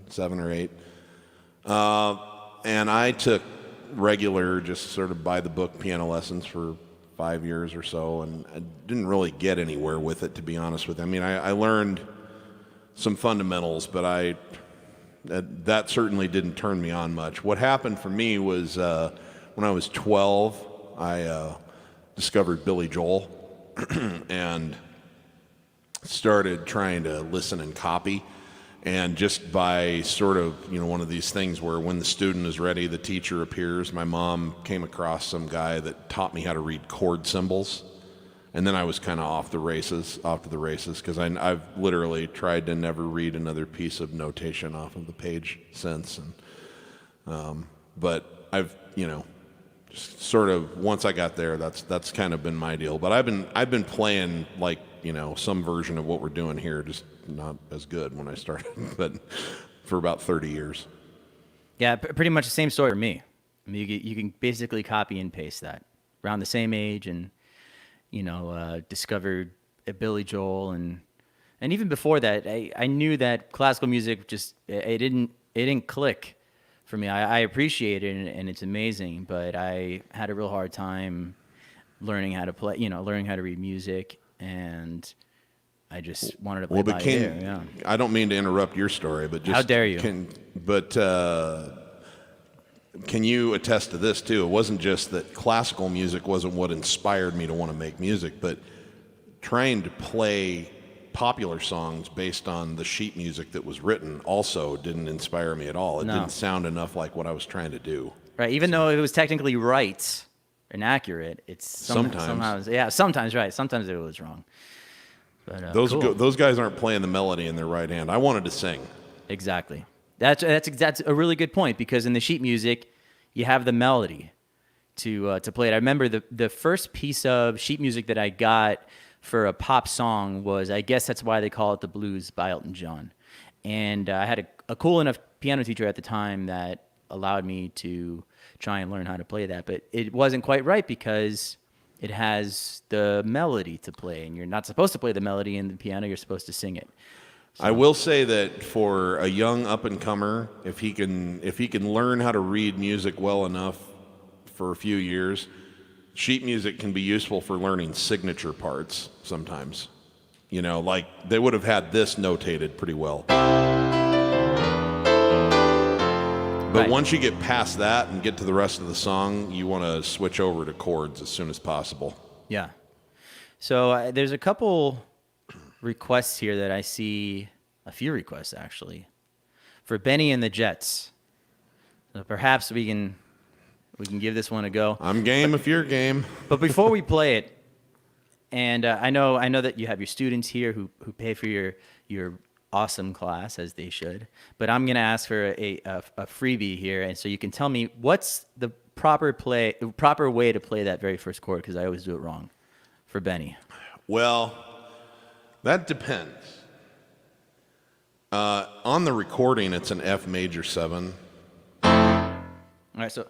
7 or 8. And I took regular, just sort of by the book piano lessons for 5 years or so, and I didn't really get anywhere with it, to be honest with you. I mean, I learned some fundamentals, but that certainly didn't turn me on much. What happened for me was when I was 12, I discovered Billy Joel and started trying to listen and copy. And just by sort of, one of these things where when the student is ready, the teacher appears, my mom came across some guy that taught me how to read chord symbols. And then I was kind of off to the races, because I've literally tried to never read another piece of notation off of the page since. But I've, just sort of, once I got there, that's kind of been my deal. But I've been playing like, some version of what we're doing here, just not as good when I started, but for about 30 years. Yeah, pretty much the same story for me. I mean, you can basically copy and paste that. Around the same age, and discovered Billy Joel, and even before that, I knew that classical music just it didn't click for me. I appreciate it, and it's amazing, but I had a real hard time learning how to play, learning how to read music, and I just wanted to play by ear. Yeah. I don't mean to interrupt your story, but just how dare you? Can you attest to this too? It wasn't just that classical music wasn't what inspired me to want to make music, but trying to play popular songs based on the sheet music that was written also didn't inspire me at all. It didn't sound enough like what I was trying to do. Right, even though it was technically right and accurate, it's sometimes right. Sometimes it was wrong. But, those guys aren't playing the melody in their right hand. I wanted to sing. Exactly. That's a really good point, because in the sheet music, you have the melody to play it. I remember the first piece of sheet music that I got for a pop song was, I guess that's why they call it the blues, by Elton John. And I had a cool enough piano teacher at the time that allowed me to try and learn how to play that. But it wasn't quite right, because it has the melody to play, and you're not supposed to play the melody in the piano. You're supposed to sing it. So. I will say that for a young up-and-comer, if he can learn how to read music well enough for a few years, sheet music can be useful for learning signature parts sometimes. Like they would have had this notated pretty well. But Right. Once you get past that and get to the rest of the song, you want to switch over to chords as soon as possible. Yeah. So there's a couple requests here that I see, a few requests actually, for Bennie and the Jets. So perhaps we can give this one a go. I'm game if you're game. But before we play it, and I know that you have your students here who pay for your awesome class, as they should. But I'm gonna ask for a freebie here, and so you can tell me what's the proper way to play that very first chord, because I always do it wrong. For Bennie. Well, that depends. On the recording, it's an F major 7. All right, so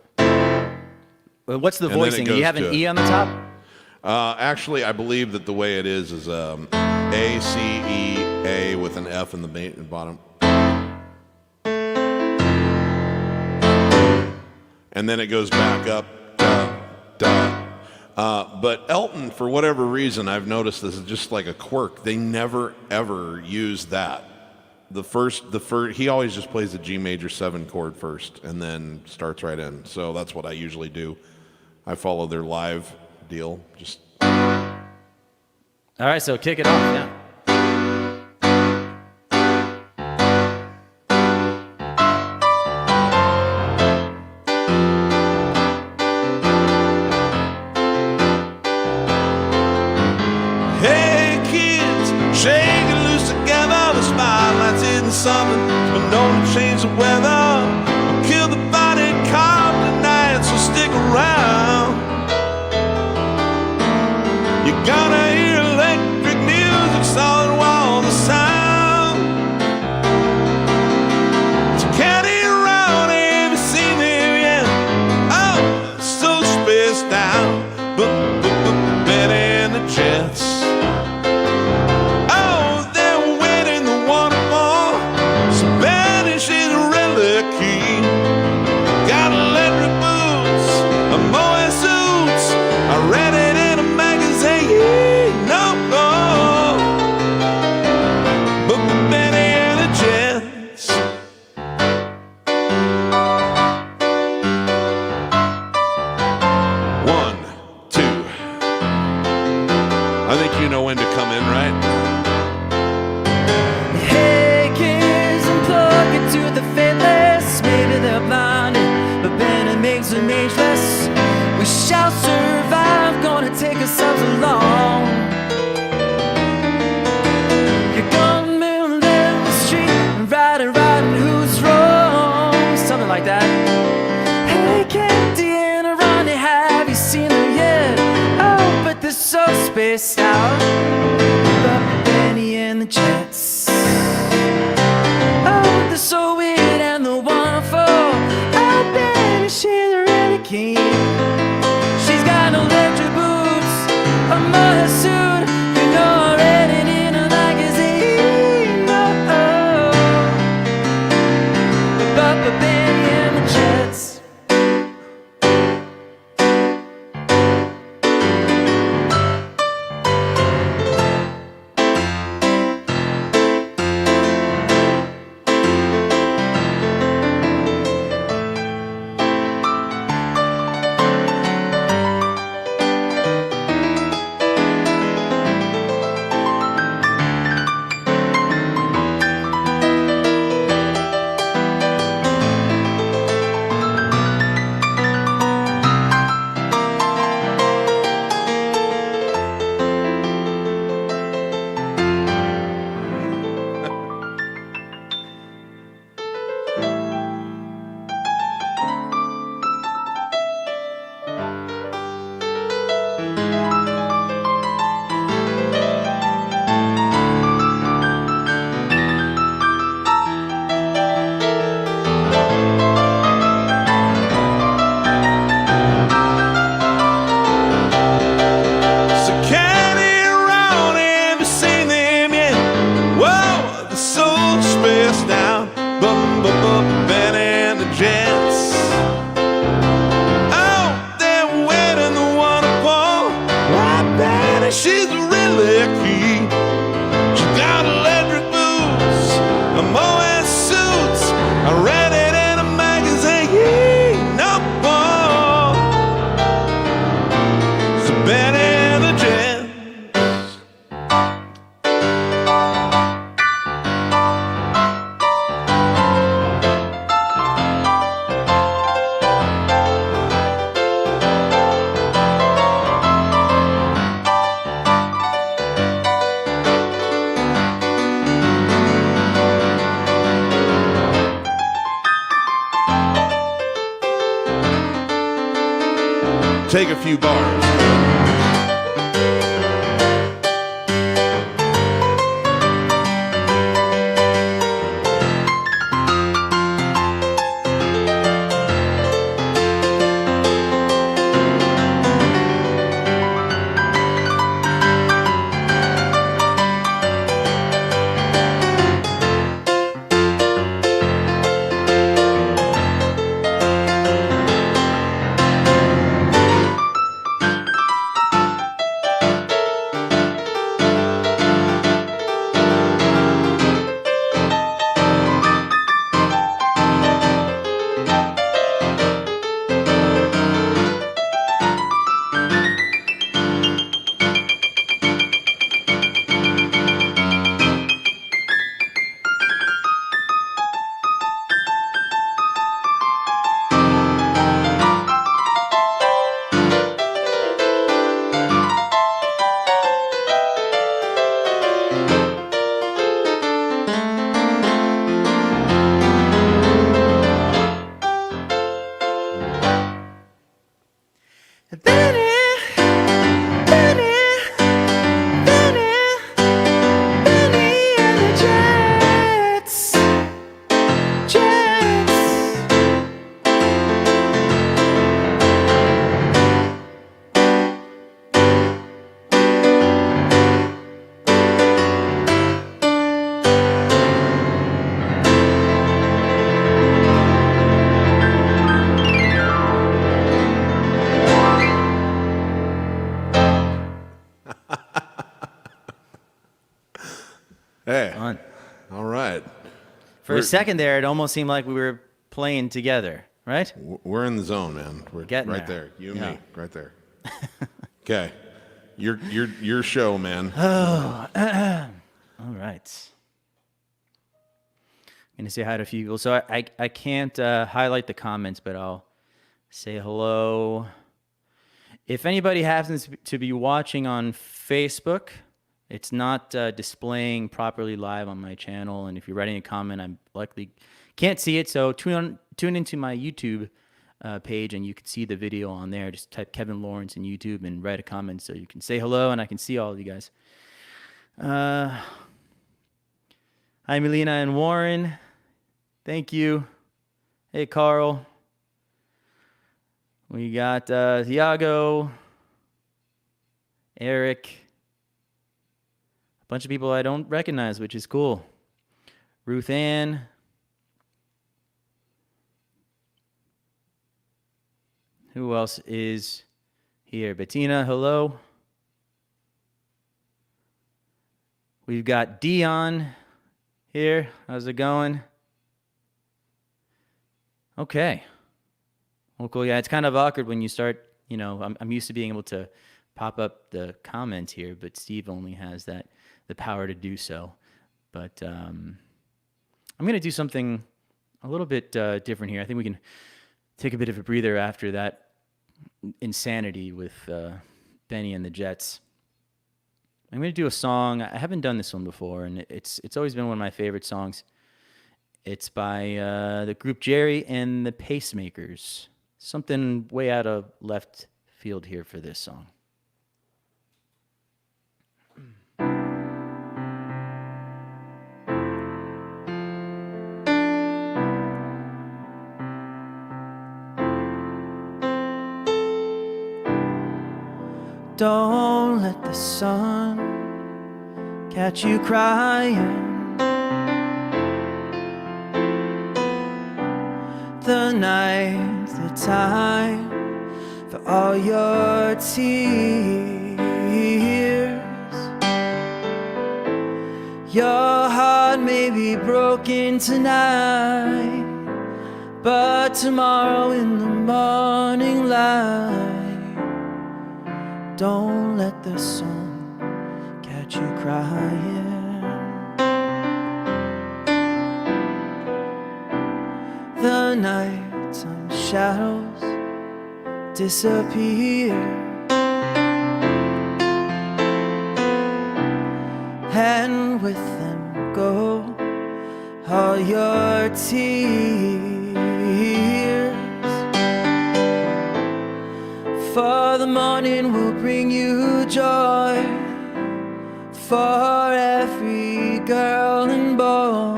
what's the And then it voicing? Do you goes have an to- E on the top? Actually, I believe that the way it is A, C, E, A with an F in the bottom. And then it goes back up, da, da. But Elton, for whatever reason, I've noticed this is just like a quirk. They never, ever use that. He always just plays the G major 7 chord first and then starts right in. So that's what I usually do. I follow their live deal. Just. All right, so kick it off, yeah. handsome, ageless. We shall survive, gonna take ourselves along. You're gonna move down the street and riding, who's wrong? Something like that. Hey, Candy and Ronnie, have you seen them yet? Oh, but they're so spaced out. But Bennie and the Jets. Oh, they're so weird and they're wonderful. Oh, Bennie, she's really keen. She's got electric boots, a mother suit. You know, I read it in a magazine. Oh, but Bennie and the Jets. So Caddy around, have you seen them yet? Whoa, they're so spaced out. Bennie and the Jets. Oh, they're waiting the wonderful. Why, Bennie, she's really keen. She got electric boots, a Moet suits. I read it in a magazine. No more. So Bennie and the Jets. Take a few bars. Hey. Fun. All right. For a second there, it almost seemed like we were playing together, right? We're in the zone, man. We're Getting right there. there. You and Yeah. me, right there. Okay. Your show, man. All right. I'm going to say hi to a few people. So I can't highlight the comments, but I'll Say hello. If anybody happens to be watching on Facebook, it's not displaying properly live on my channel. And if you're writing a comment, I likely can't see it. So tune into my YouTube page and you can see the video on there. Just type Kevin Laurence in YouTube and write a comment so you can say hello and I can see all of you guys. Hi, Melina and Warren. Thank you. Hey, Carl. We got Thiago, Eric, a bunch of people I don't recognize, which is cool. Ruth Ann. Who else is here? Bettina, hello. We've got Dion here. How's it going? Okay. Well, cool. Yeah, it's kind of awkward when you start, you know, I'm used to being able to pop up the comments here, but Steve only has the power to do so. But I'm going to do something a little bit different here. I think we can take a bit of a breather after that insanity with Bennie and the Jets. I'm going to do a song. I haven't done this one before, and it's always been one of my favorite songs. It's by the group Gerry and the Pacemakers. Something way out of left field here for this song. Don't let the sun catch you crying. The night's the time for all your tears. Your heart may be broken tonight, but tomorrow in the morning light, don't let the sun catch you crying. The nighttime shadows disappear, and with them go all your tears. For the morning will bring you joy, for every girl and boy.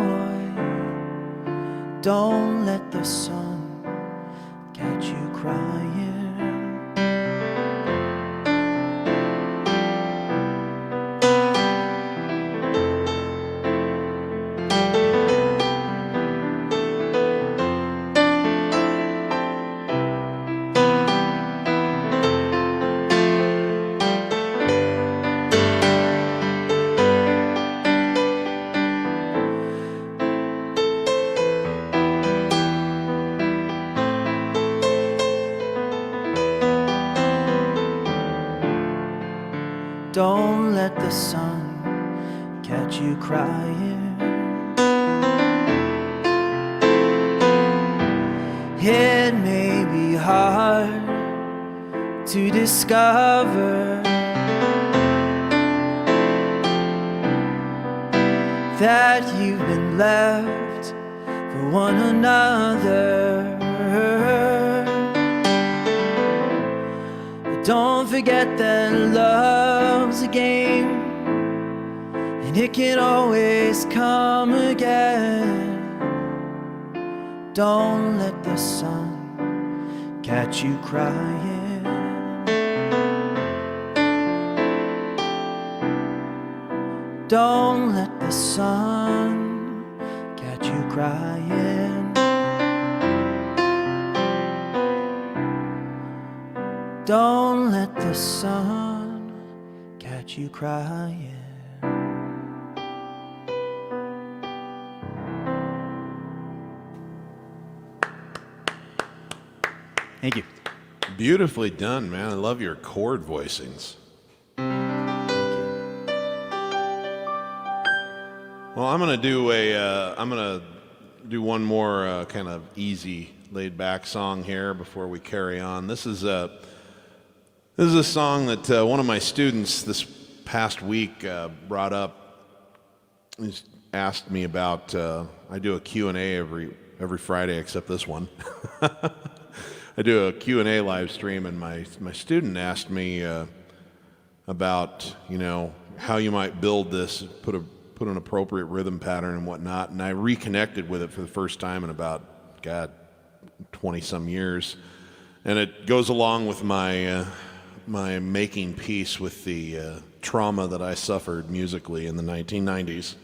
Don't let the sun catch you crying. Don't let the sun catch you crying. It may be hard to discover that you've been left for one another. Don't forget that love's a game, and it can always come again. Don't let the sun catch you crying. Don't let the sun catch you crying. Don't let the sun catch you crying. Thank you. Beautifully done, man. I love your chord voicings. Well, I'm gonna do one more kind of easy laid-back song here before we carry on. This is a song that one of my students this past week brought up. He's asked me about. I do a Q&A every Friday except this one. I do a Q&A live stream, and my student asked me about, how you might build this, put an appropriate rhythm pattern and whatnot, and I reconnected with it for the first time in about 20-some years, and it goes along with my making peace with the trauma that I suffered musically in the 1990s.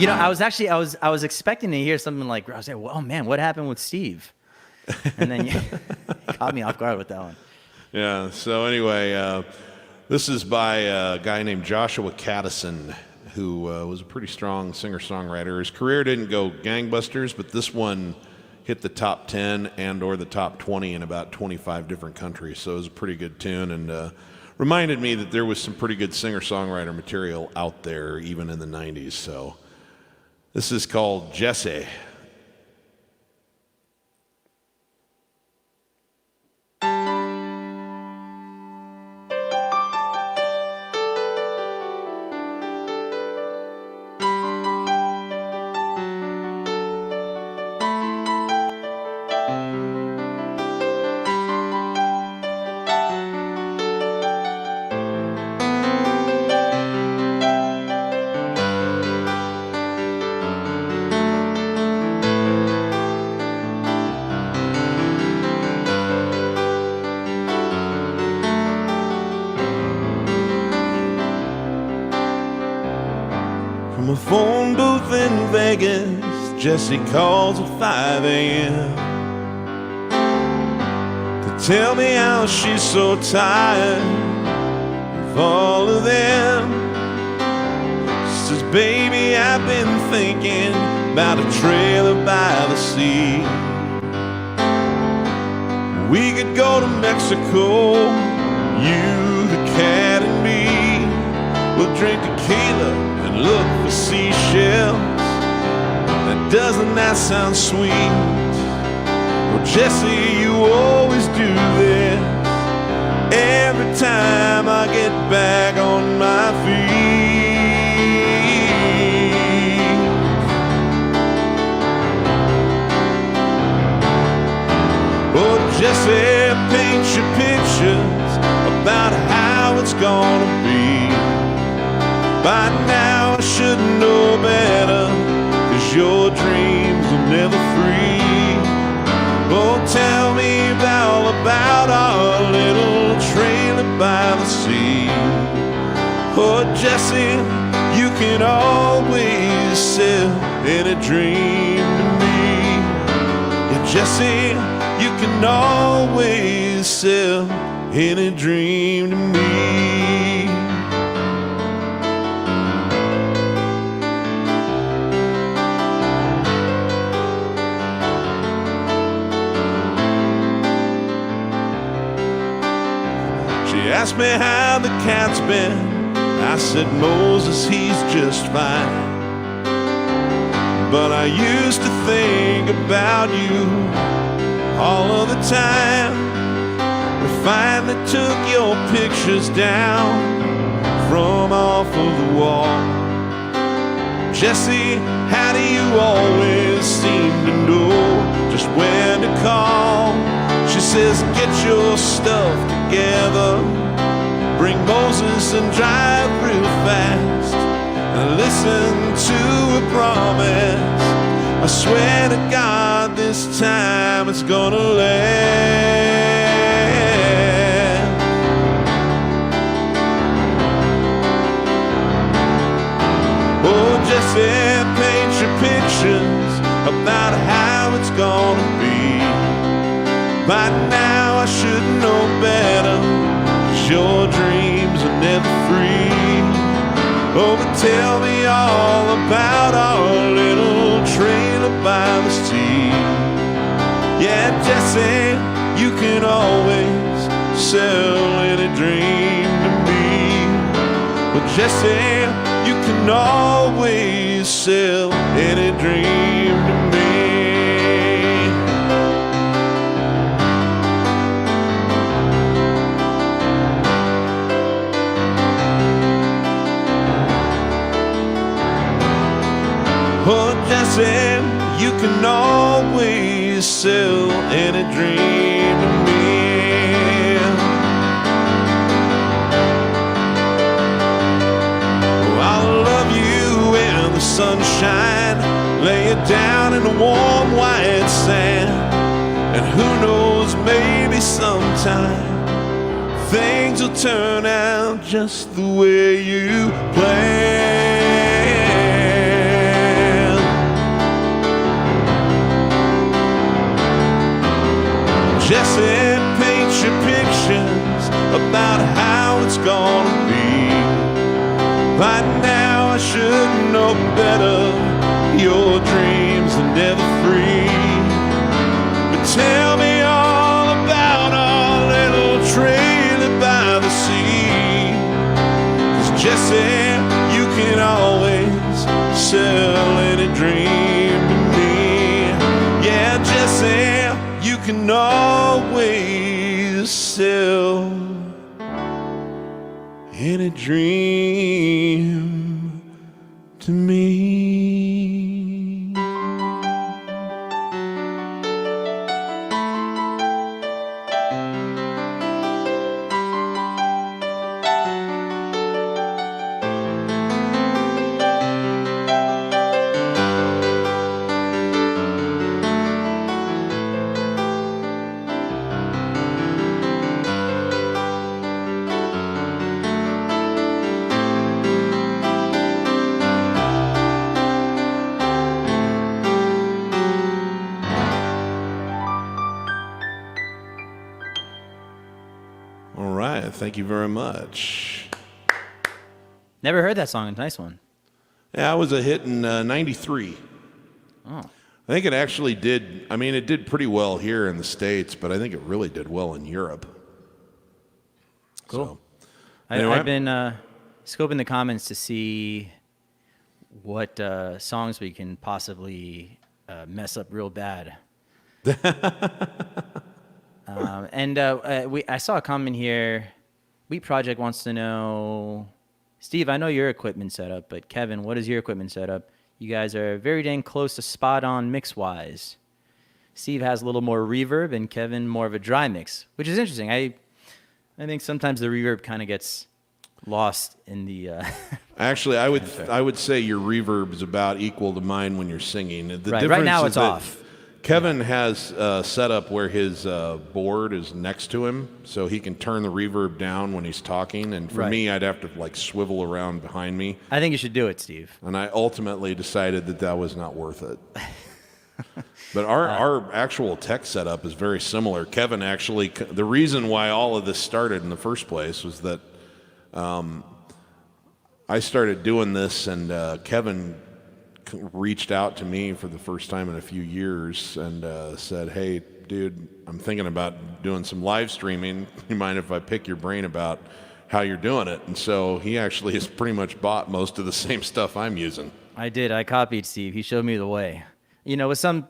I was expecting to hear something like, I was like, "Oh man, what happened with Steve?" And then you caught me off guard with that one. Yeah. So anyway, this is by a guy named Joshua Kadison, who was a pretty strong singer-songwriter. His career didn't go gangbusters, but this one hit the top 10 and or the top 20 in about 25 different countries. So it was a pretty good tune, and reminded me that there was some pretty good singer-songwriter material out there even in the 90s. So this is called Jessie. From a phone booth in Vegas, Jessie calls at 5 a.m. to tell me how she's so tired of all of them. She says, "Baby, I've been thinking about a trailer by the sea. We could go to Mexico, you, the cat, and me. We'll drink tequila and look for seashells. Now doesn't that sound sweet? Well, Jessie, you always do this every time I get back on my feet. Oh, Jessie, paint your pictures about how it's gonna be. By now I should know better, 'cause your dreams are never free. Oh, tell me all about our little trailer by the sea. Oh, Jessie, you can always sell any dream to me. Yeah, Jessie, you can always sell any dream to me. Asked me how the cat's been. I said, Moses, he's just fine. But I used to think about you all of the time. We finally took your pictures down from off of the wall. Jessie, how do you always seem to know just when to call? She says, get your stuff together, bring Moses and drive real fast, and listen to a promise. I swear to God this time it's gonna last. Oh, Jessie, paint your pictures about how it's gonna be. By now I should know better, 'cause your dreams are never free. Oh, but tell me all about our little trailer by the sea. Yeah, Jessie, you can always sell any dream to me. Well, Jessie, you can always sell any dream to me. said you can always sell any dream to me. Oh, I'll love you in the sunshine, lay it down in the warm white sand, and who knows, maybe sometime things will turn out just the way you planned. Jessie, paint your pictures about how it's gonna be. By now I should know better, your dreams are never free. But tell me all about our little trailer by the sea. 'Cause Jessie, you can always sell any dream to me. Yeah, Jessie, you can always sell any dream to me. All right, thank you very much. Never heard that song. Nice one. Yeah, it was a hit in '93. Oh. I think it actually did, I mean, it did pretty well here in the States, but I think it really did well in Europe. Cool. So, anyway. I've been scoping the comments to see what songs we can possibly mess up real bad. I saw a comment here. Wheat Project wants to know, Steve, I know your equipment setup, but Kevin, what is your equipment setup? You guys are very dang close to spot on mix-wise. Steve has a little more reverb, and Kevin more of a dry mix, which is interesting. I think sometimes the reverb kind of gets lost in the. Actually, I would say your reverb is about equal to mine when you're singing. The Right now is it's that off. Kevin has set up where his board is next to him, so he can turn the reverb down when he's talking. And for Right. me, I'd have to like swivel around behind me. I think you should do it, Steve. And I ultimately decided that was not worth it. But our actual tech setup is very similar. Kevin actually, the reason why all of this started in the first place was that I started doing this, and Kevin reached out to me for the first time in a few years and said, "Hey, dude, I'm thinking about doing some live streaming. You mind if I pick your brain about how you're doing it?" And so he actually has pretty much bought most of the same stuff I'm using. I did. I copied Steve. He showed me the way. You know, with some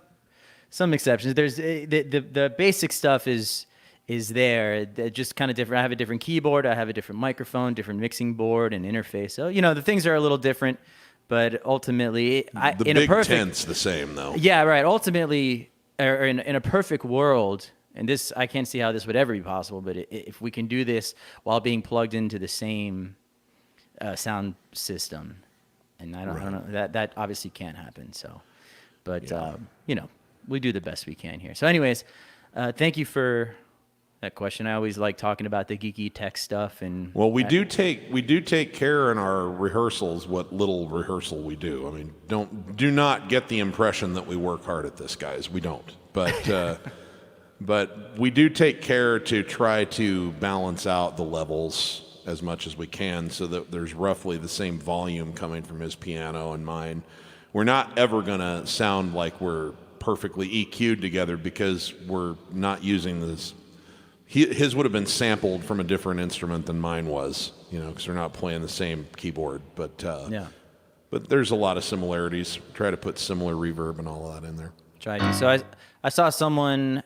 exceptions. There's the basic stuff is there. They're just kind of different. I have a different keyboard. I have a different microphone, different mixing board and interface. So you know, the things are a little different. But ultimately, The big tent's the same, though. Yeah, right. Ultimately, or in a perfect world, and this, I can't see how this would ever be possible, but if we can do this while being plugged into the same sound system, and I don't know, that obviously can't happen. So, but you know, we do the best we can here. So, anyways, thank you for that question. I always like talking about the geeky tech stuff, and well, we do take care in our rehearsals what little rehearsal we do. I mean, do not get the impression that we work hard at this, guys. We don't. But but we do take care to try to balance out the levels as much as we can so that there's roughly the same volume coming from his piano and mine. We're not ever going to sound like we're perfectly EQ'd together because we're not using this. His would have been sampled from a different instrument than mine was, you know, because they're not playing the same keyboard. But but there's a lot of similarities. Try to put similar reverb and all of that in there. Try to. So I saw someone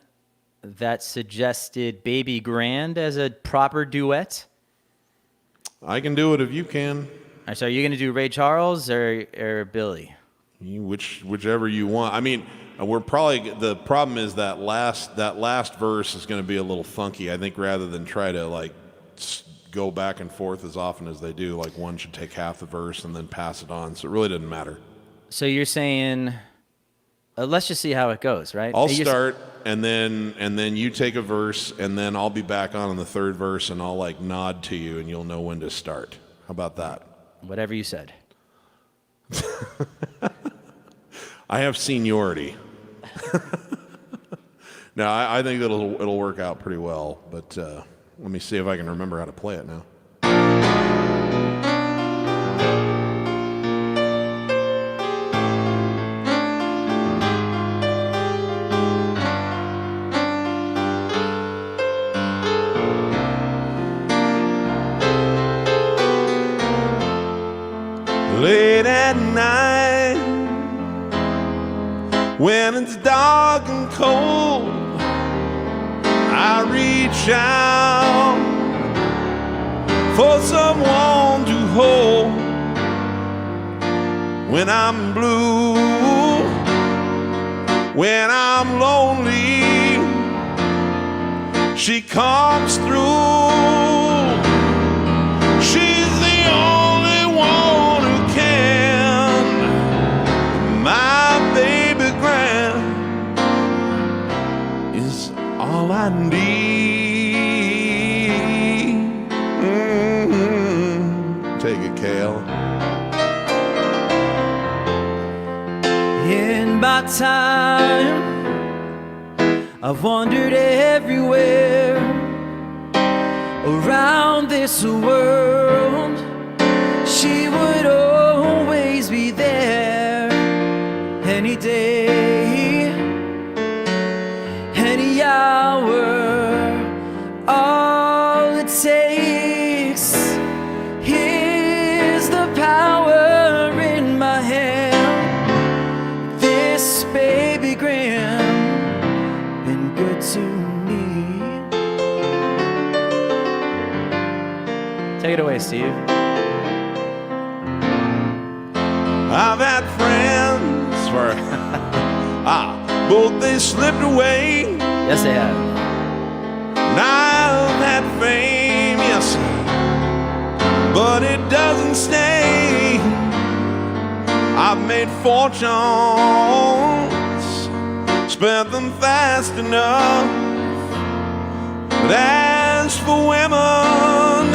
that suggested Baby Grand as a proper duet. I can do it if you can. So are you going to do Ray Charles or Billy? Whichever you want. I mean, we're probably, the problem is that last verse is going to be a little funky. I think rather than try to like go back and forth as often as they do, like one should take half the verse and then pass it on. So it really doesn't matter. So you're saying, let's just see how it goes, right? I'll start, and then you take a verse, and then I'll be back on the third verse, and I'll like nod to you, and you'll know when to start. How about that? Whatever you said. I have seniority. No, I think it'll work out pretty well, but let me see if I can remember how to play it now. Late at night, when it's dark and cold, I reach out for someone to hold. When I'm blue, when I'm lonely, she comes through. She's the only one who can. My baby grand is all I need. Take it, Kale. In my time, I've wandered everywhere around this world. She would always be there, any day, any hour. All it takes is the power in my hand. This baby Graham been good to me. Take it away, Steve. I've had friends for both they slipped away. Yes, they have. And I've had fame, yes, but it doesn't stay. I've made fortunes, spent them fast enough. But as for women,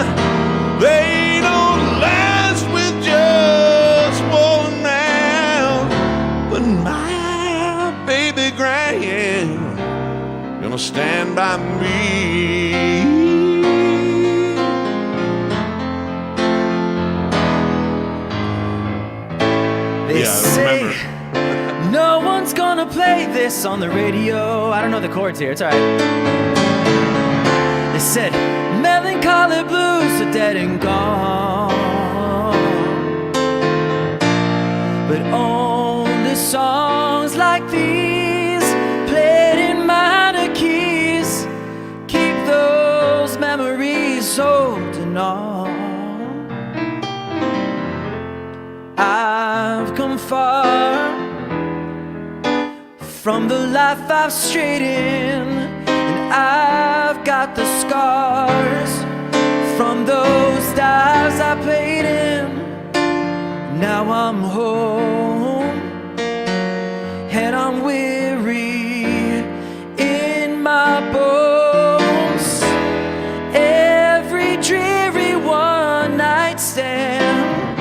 they don't last with just one man. But my baby Graham gonna stand by me. They Yeah, I say remember. no one's gonna play this on the radio. I don't know the chords here. It's all right. They said melancholy blues are dead and gone, but only songs like these, played in minor keys, keep those memories holding on. I've come far from the life I've strayed in, and I've got the scars from those dives I played in. Now I'm home and I'm weary in my bones. Every dreary one night stand,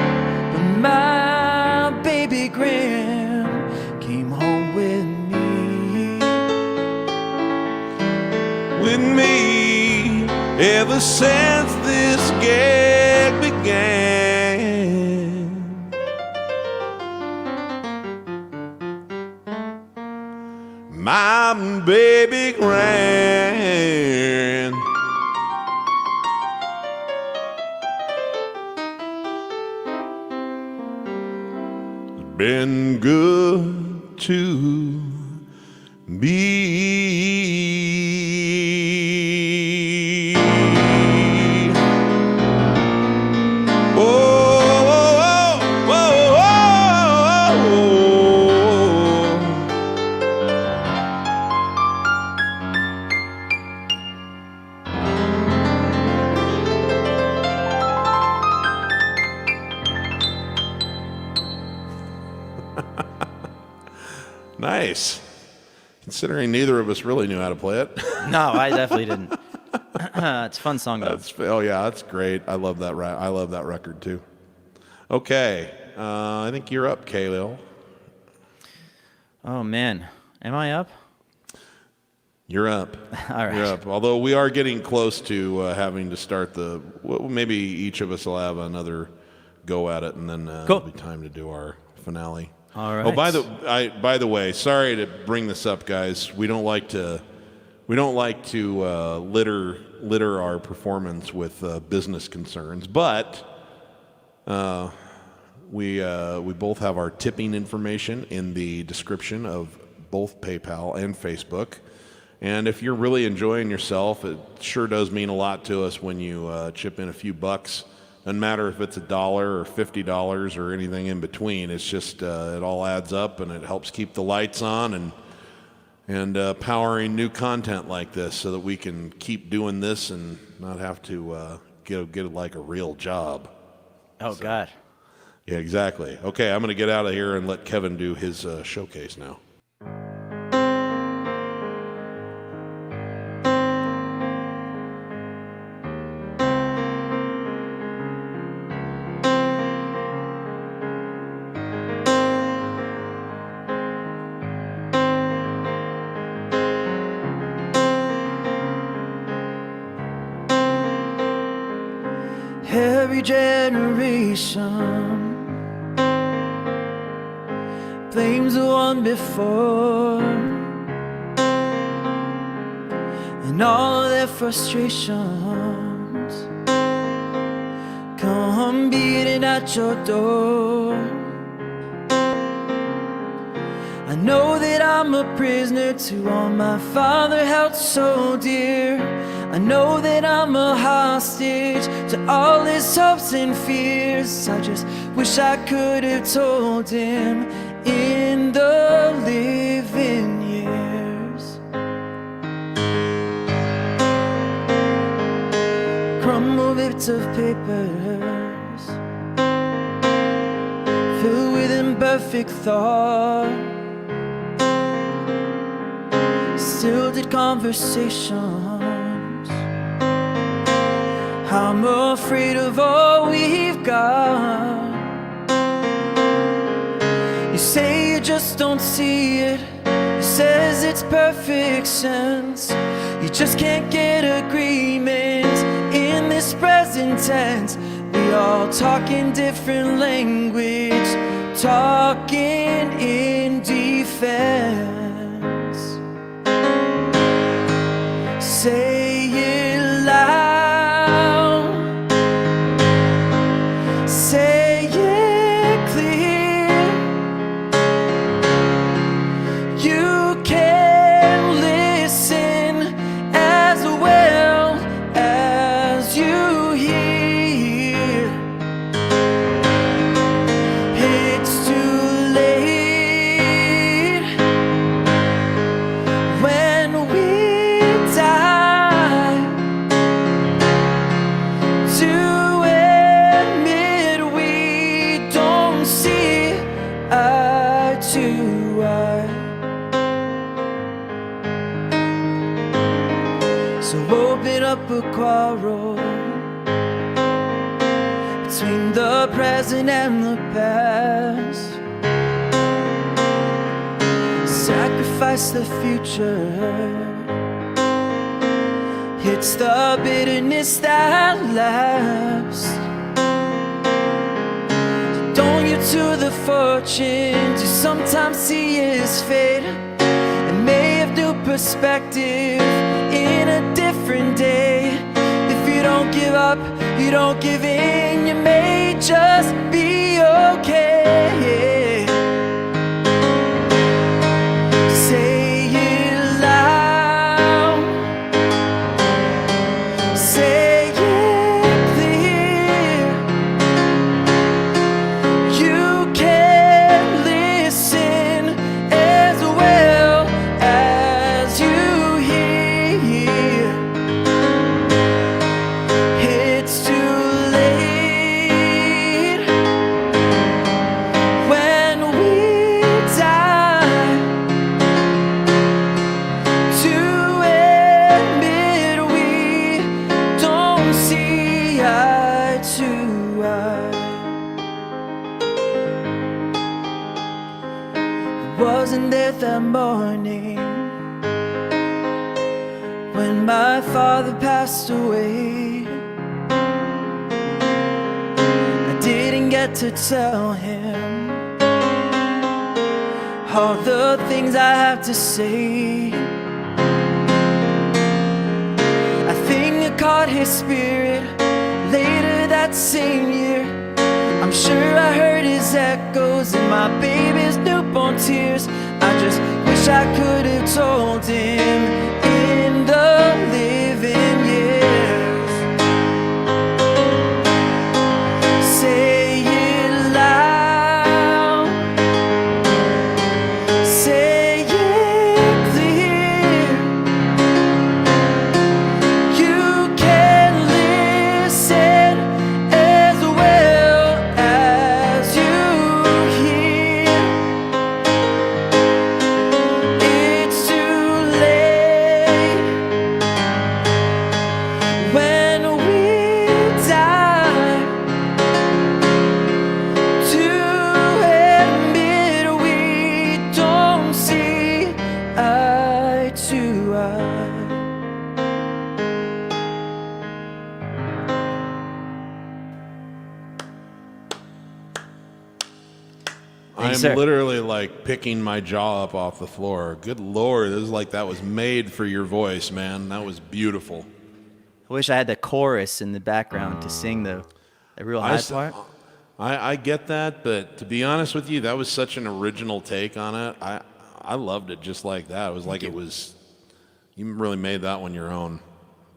but my baby Graham came home with me ever since this gig began. My baby Grand been good to me. Oh, oh, oh, oh, oh, oh. nice. Considering neither of us really knew how to play it. No, I definitely didn't. It's a fun song though. Oh yeah, that's great. I love that. I love that record too. Okay, I think you're up, Khalil. Oh man, am I up? You're up. All right. You're up. Although we are getting close to having to start maybe each of us will have another go at it, and then Cool. it'll be time to do our finale. All right. Oh, by the way, sorry to bring this up, guys. We don't like to litter our performance with business concerns, but we both have our tipping information in the description of both PayPal and Facebook. And if you're really enjoying yourself, it sure does mean a lot to us when you chip in a few bucks. Doesn't matter if it's $1 or $50 or anything in between. It's just it all adds up, and it helps keep the lights on and powering new content like this, so that we can keep doing this and not have to get it like a real job. Oh God. Yeah, exactly. Okay, I'm going to get out of here and let Kevin do his showcase now. Every generation blames the one before, and all of their frustrations come beating at your door. I know that I'm a prisoner to all my father held so dear. I know that I'm a hostage to all his hopes and fears. I just wish I could have told him in the living years. Crumbled bits of papers filled with imperfect thought, stilted conversations. I'm afraid of all we've got. You say you just don't see it. He says it's perfect sense. You just can't get agreement in this present tense. We all talk in different language, talking in defense. Say it loud. Say it clear. You can listen as well as you hear. It's too late when we die to admit we don't see eye to eye. So open up a quarrel between the present and the past. Sacrifice the future. It's the bitterness that lasts. Don't you to the fortunes you sometimes see his fate, and may have new perspective in a different day. If you don't give up, you don't give in, you may just be okay. Say it loud. Say it clear. You can listen as well as you hear. It's too late out that morning when my father passed away. I didn't get to tell him all the things I have to say. I think I caught his spirit later that same year. I'm sure I heard his echoes in my baby's newborn tears. I just wish I could have told him in the living years. Say it loud, say it clear. You can listen as well as you hear. It's too late when we die to admit we don't see eye to eye. I'm sir. literally like picking my jaw up off the floor. Good Lord, it was like that was made for your voice, man. That was beautiful. I wish I had the chorus in the background to sing the real high part. I get that, but to be honest with you, that was such an original take on it. I loved it just like that. It was like it was, you really made that one your own.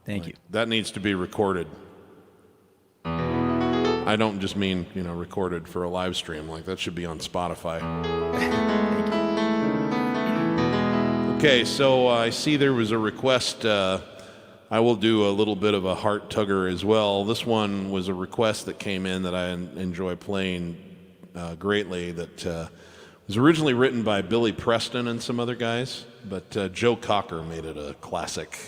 Thank you. That needs to be recorded. I don't just mean, recorded for a live stream. Like, that should be on Spotify. Okay, so I see there was a request. I will do a little bit of a heart tugger as well. This one was a request that came in that I enjoy playing greatly, that was originally written by Billy Preston and some other guys, but Joe Cocker made it a classic.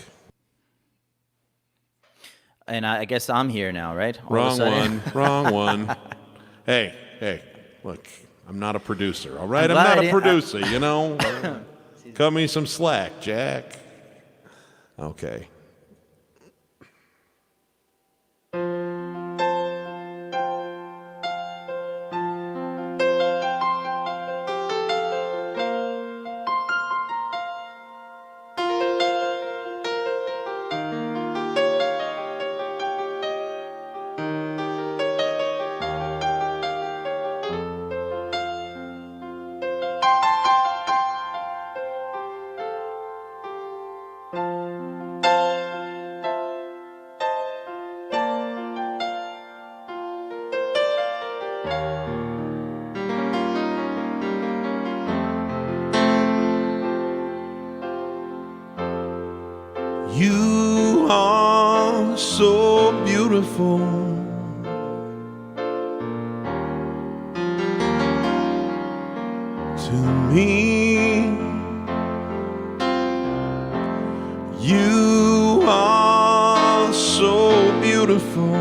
And I guess I'm here now, right? All of a Wrong sudden. one, wrong one. Hey, look, I'm not a producer, all right? I'm I'm glad not I a producer, you know? Cut me some slack, Jack. Okay. You are so beautiful. To me, you are so beautiful.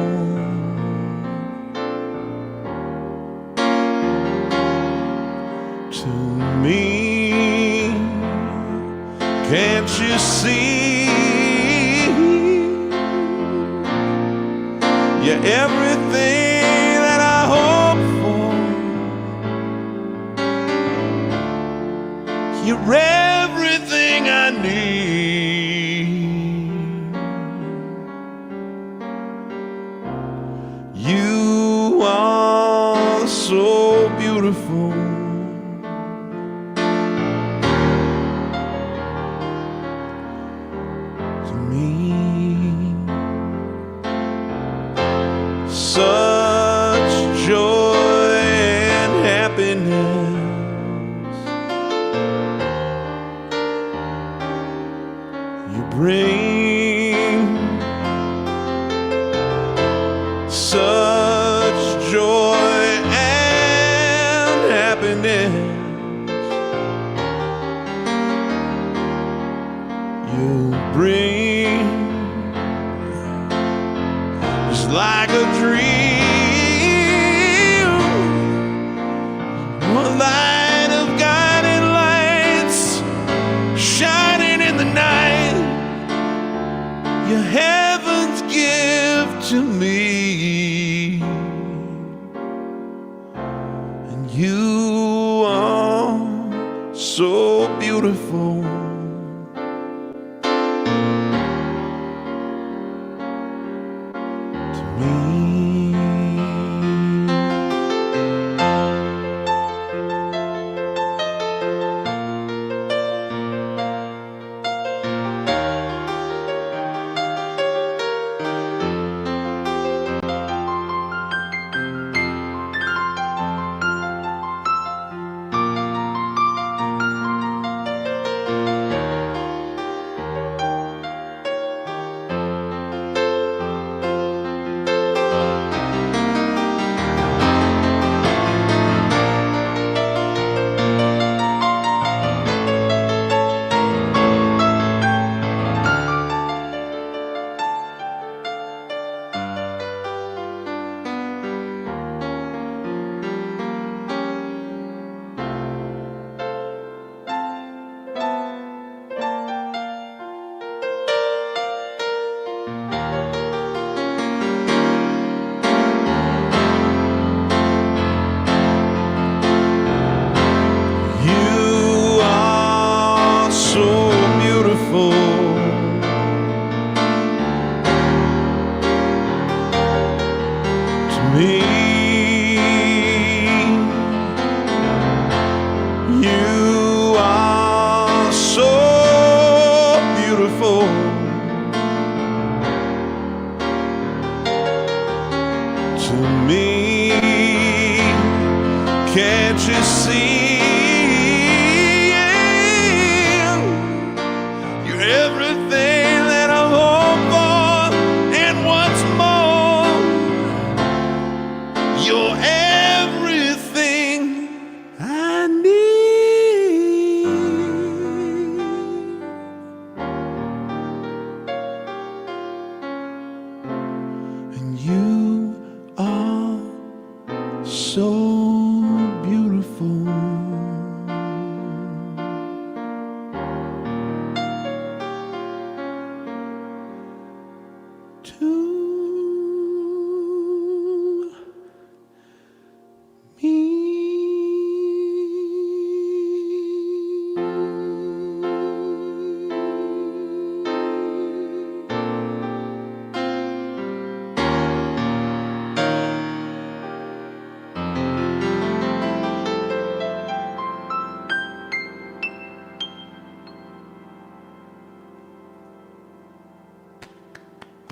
To me, can't you see? You're everything that I hope for. You're everything I need. You are so beautiful. To me. Such joy and happiness you bring. Such joy and happiness you bring. It's like a dream. Light of guiding lights You're heaven's gift to me, and you are so beautiful.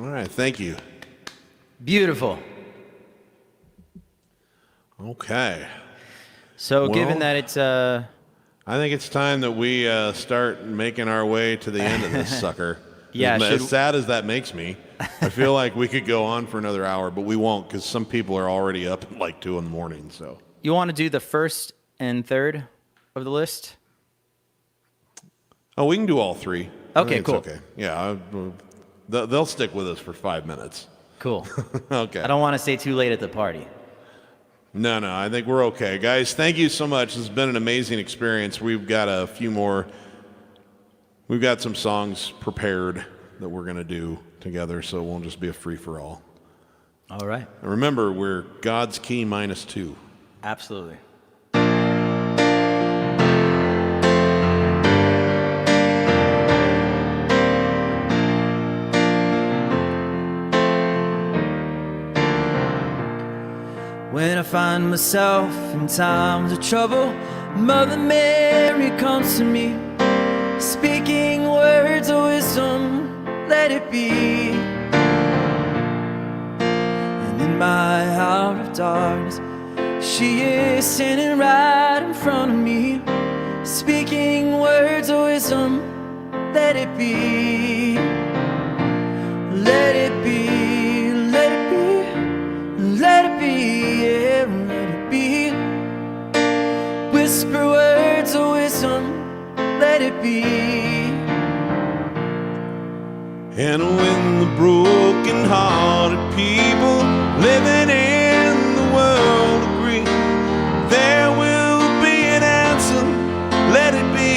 All right, thank you. Beautiful. Okay. So Well, given that it's I think it's time that we start making our way to the end of this sucker. Yeah, as sad as that makes me, I feel like we could go on for another hour, but we won't because some people are already up at like 2 a.m. So you want to do the first and third of the list? we can do all three. I Okay, think it's cool. Okay, yeah, they'll stick with us for 5 minutes. Cool. Okay. I don't want to stay too late at the party. No, I think we're okay. Guys, thank you so much. This has been an amazing experience. We've got a few more. We've got some songs prepared that we're going to do together, so it won't just be a free-for-all. All right. And remember, we're God's key -2. Absolutely. When I find myself in times of trouble, Mother Mary comes to me, speaking words of wisdom, let it be. And in my hour of darkness, she is standing right in front of me, speaking words of wisdom, let it be. Let it be, let it be, let it be. Yeah, let it be. Whisper words of wisdom, let it be. And when the broken-hearted people living in the world agree, there will be an answer, let it be.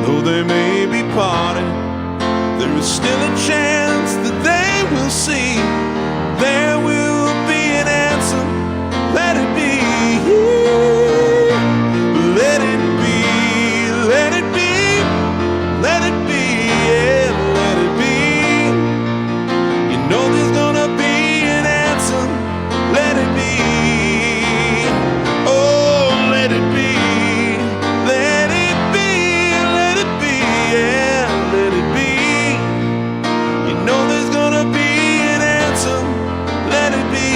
Though there we may be parted, there is still a chance that they will see. There will be an answer. Let it be. Let it be. Let it be. Let it be. Yeah, let it be. You know there's gonna be an answer. Let it be. Oh, let it be. Let it be. Let it be. Yeah, let it be. You know there's gonna be an answer. Let it be.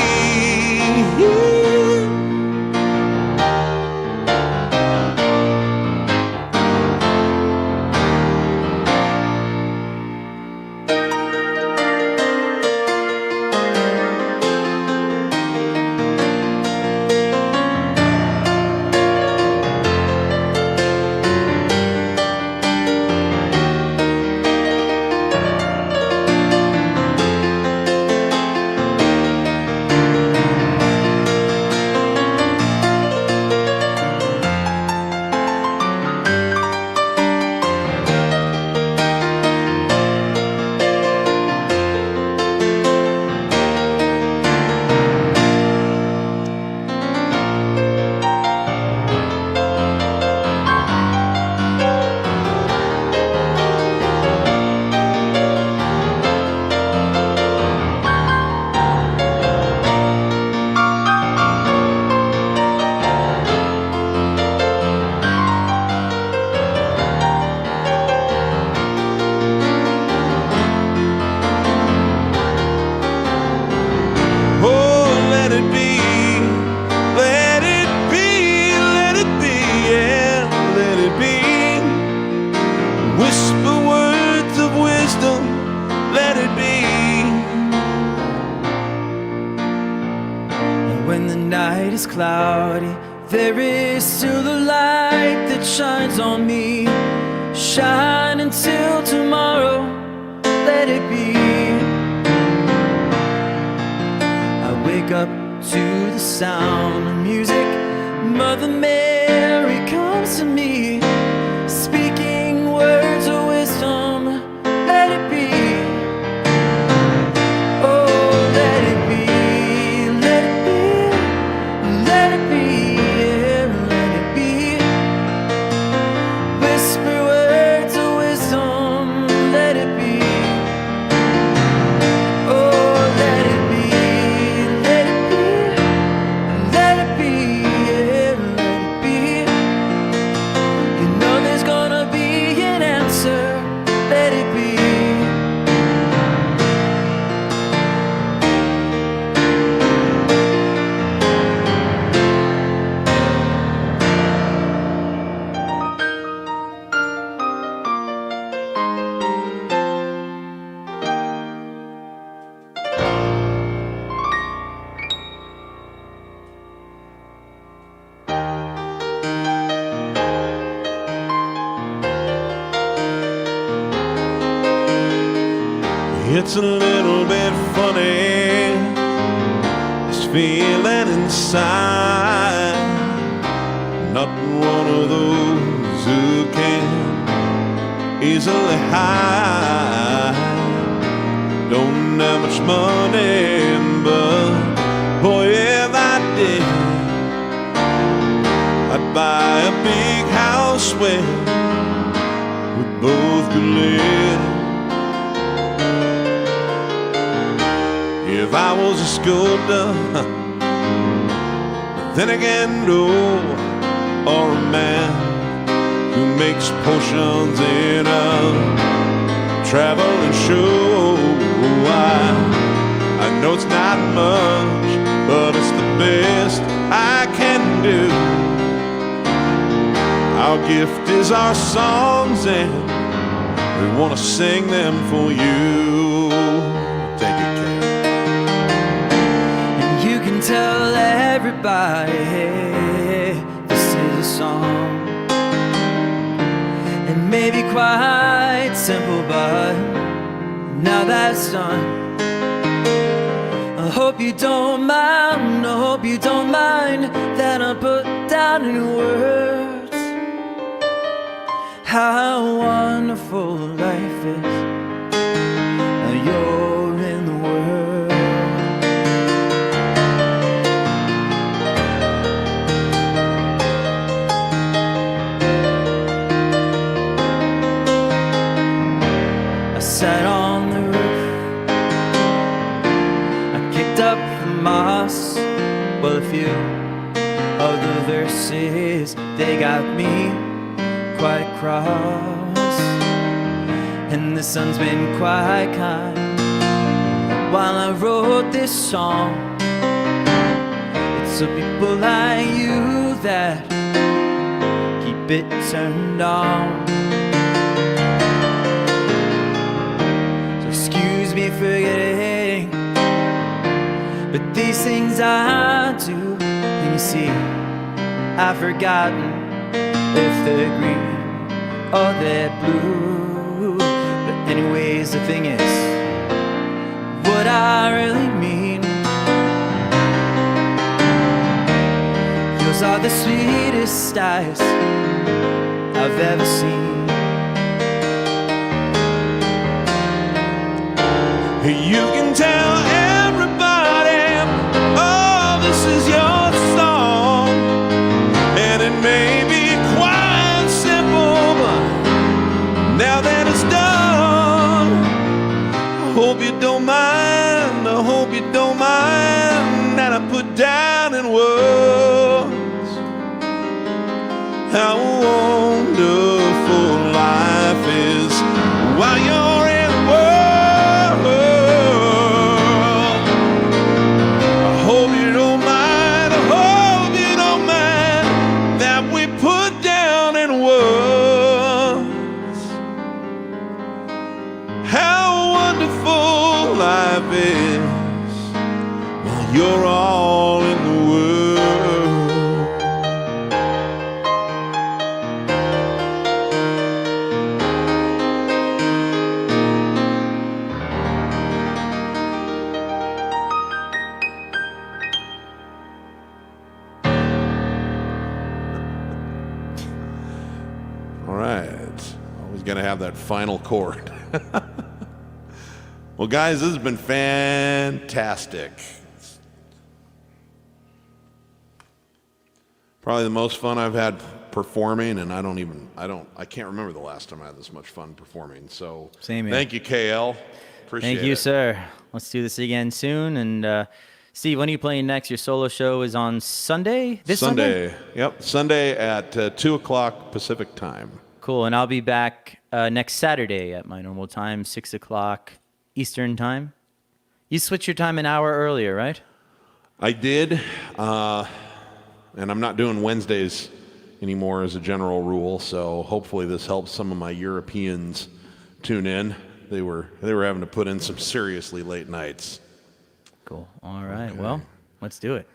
When the night is cloudy, there is still the light that shines on me. Shine until tomorrow, let it be. I wake up to the sound of music. Mother Mary comes to me, speaking words of wisdom, let it be. It's a little bit funny, this feeling inside. Not one of those who can easily hide. Don't have much money, but boy, if I did, I'd buy a big house where we both could live. If I was a sculptor, but then again, no, or a man who makes potions in a traveling show. I know it's not much, but it's the best I can do. Our gift is our songs, and we want to sing them for you. Take it, Ken. Tell everybody, hey, this is a song. It may be quite simple, but now that's done, I hope you don't mind, I hope you don't mind that I put down in words how wonderful life is. You're in the world. I sat on the roof, I kicked up the moss. Well, a few of the verses, they got me quite cross. And the sun's been quite kind while I wrote this song. It's the people like you that keep it turned on. So excuse me for getting, but these things I do, and you see, I've forgotten if they're green or they're blue. Anyways, the thing is, what I really mean, yours are the sweetest eyes I've ever seen. You can tell everybody, oh, this is your song, and it may be quite simple, but now that it's done, I hope you don't mind, I hope you don't mind that I put down in words how wonderful life is while you're in the world. I hope you don't mind, I hope you don't mind that we put down in words how wonderful life is while you're all in the world. All right, always gonna have that final chord. Well, guys, this has been fantastic. Probably the most fun I've had performing, and I can't remember the last time I had this much fun performing. So, Same here. Thank you, KL. Appreciate it. Thank you, sir. Let's do this again soon. And Steve, when are you playing next? Your solo show is on Sunday? This Sunday? Yep, Sunday at 2 o'clock Pacific time. Cool. And I'll be back next Saturday at my normal time, 6 o'clock Eastern time. You switched your time an hour earlier, right? I did, and I'm not doing Wednesdays anymore as a general rule, so hopefully this helps some of my Europeans tune in. They were having to put in some seriously late nights. Cool. All right. Okay. Well, let's do it.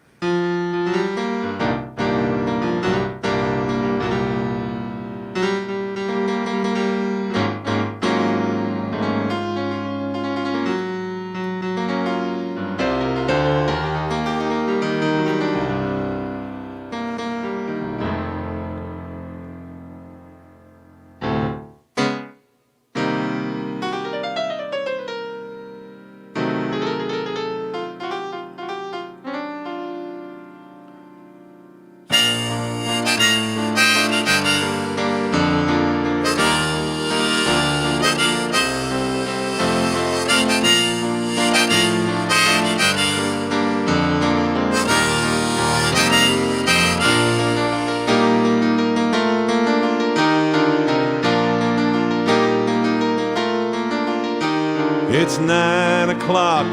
It's 9 o'clock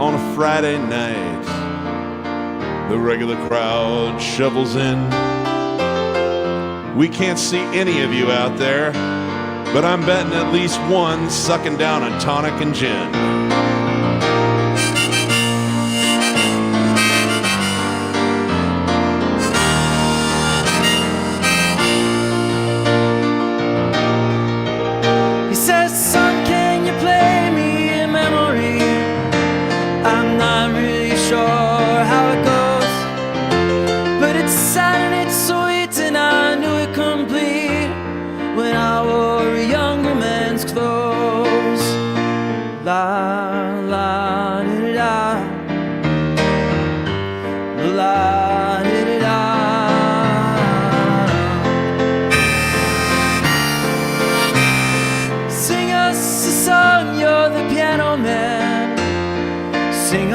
on a Friday night. The regular crowd shovels in. We can't see any of you out there, but I'm betting at least one sucking down a tonic and gin. He says, son, can you play me a memory? I'm not really sure how it goes, but it's sad and it's sweet, and I knew it complete when I was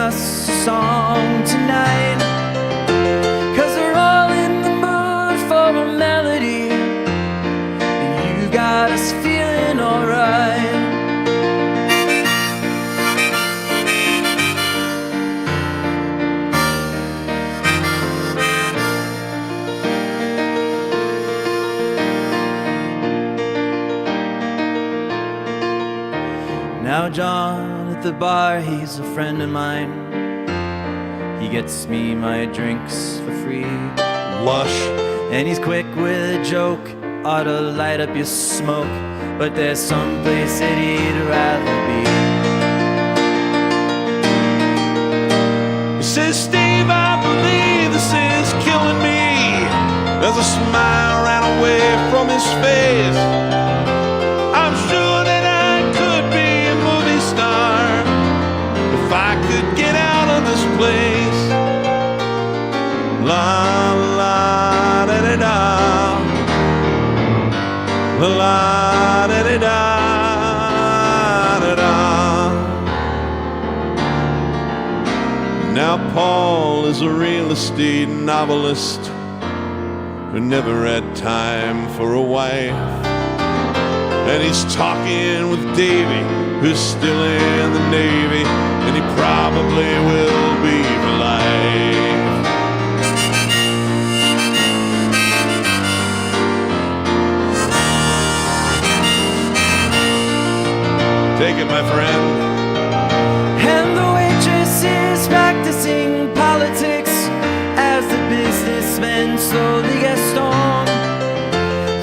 us a song tonight, 'cause we're all in the mood for a melody, and you got us feeling alright. Now John at the bar, he's a friend of mine. He gets me my drinks for free. Lush. And he's quick with a joke, ought to light up your smoke, but there's someplace that he'd rather be. He says, Steve, I believe this is killing me. As a smile ran away from his face. I'm sure that I could be a movie star if I could get out of this place. La la da da da, la la da da da da. Now Paul is a real estate novelist who never had time for a wife, and he's talking with Davy, who's still in the Navy, and he probably will be for life. Take it, my friend. And the waitress is practicing politics as the businessmen slowly get stoned.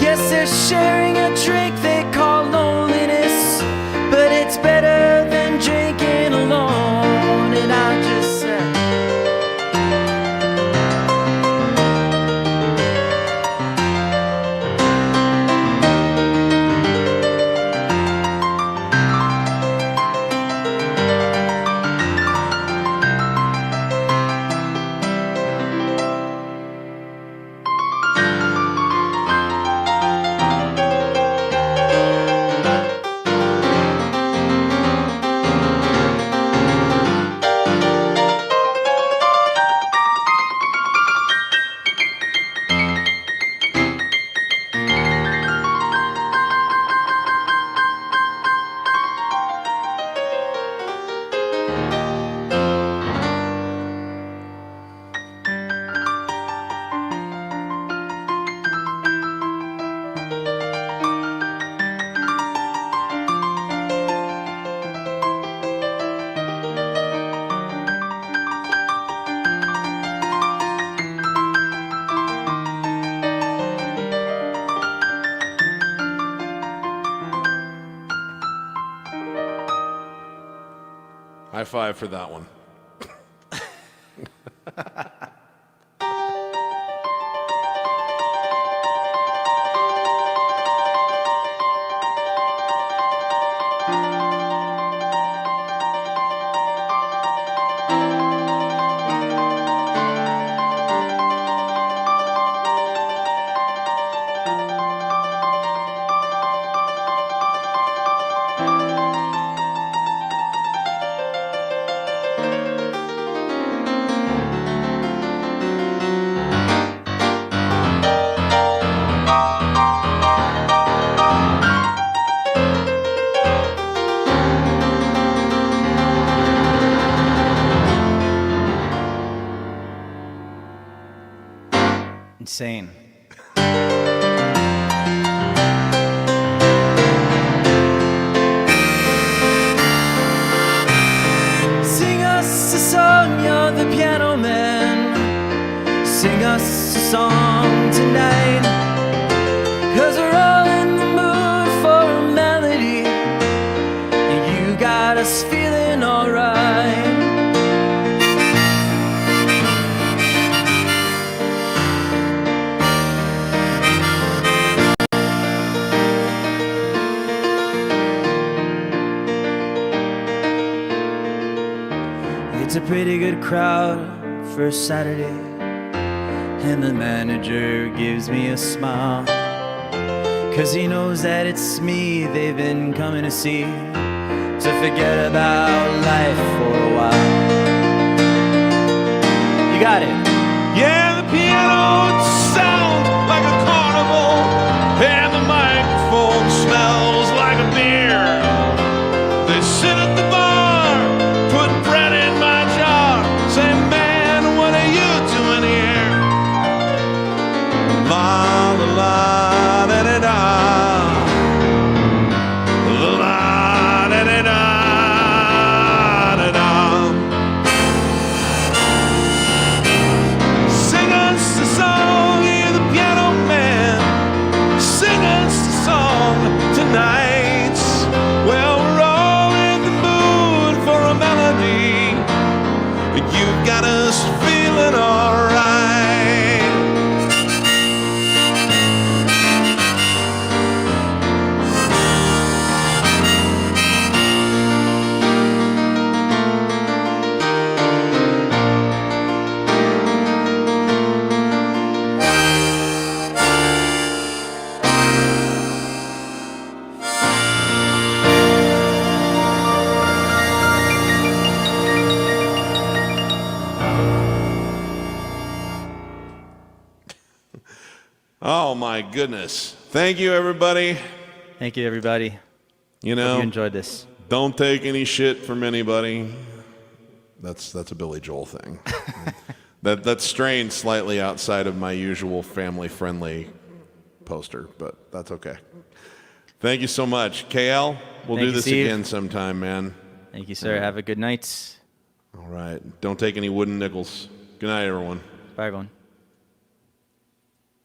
Yes, they're sharing a drink they call loneliness, but it's better than drinking alone. And I just said, High five for that one. Insane. sing us a song, you're the piano man. Sing us a song tonight, 'cause we're all in the mood for a melody, and you got us feeling alright. It's a pretty good crowd for a Saturday, and the manager gives me a smile, 'cause he knows that it's me they've been coming to see, to forget about life for a while. You got it. Yeah, the piano sounds like a carnival, and the microphone smells like a beer. They sit at the bar, put bread in my jar, say, man, what are you doing here? La la la da da da, la la da da da. Tonight, well, we're all in the mood for a melody. You've got us feeling alright. Oh my goodness. Thank you, everybody. Thank you, everybody. You Hope know, you enjoyed this. don't take any shit from anybody. That's a Billy Joel thing. That's straying slightly outside of my usual family-friendly poster, but that's okay. Thank you so much. KL, we'll do this Steve. again sometime, man. Thank you, sir. Have a good night. All right. Don't take any wooden nickels. Good night, everyone. Bye, everyone.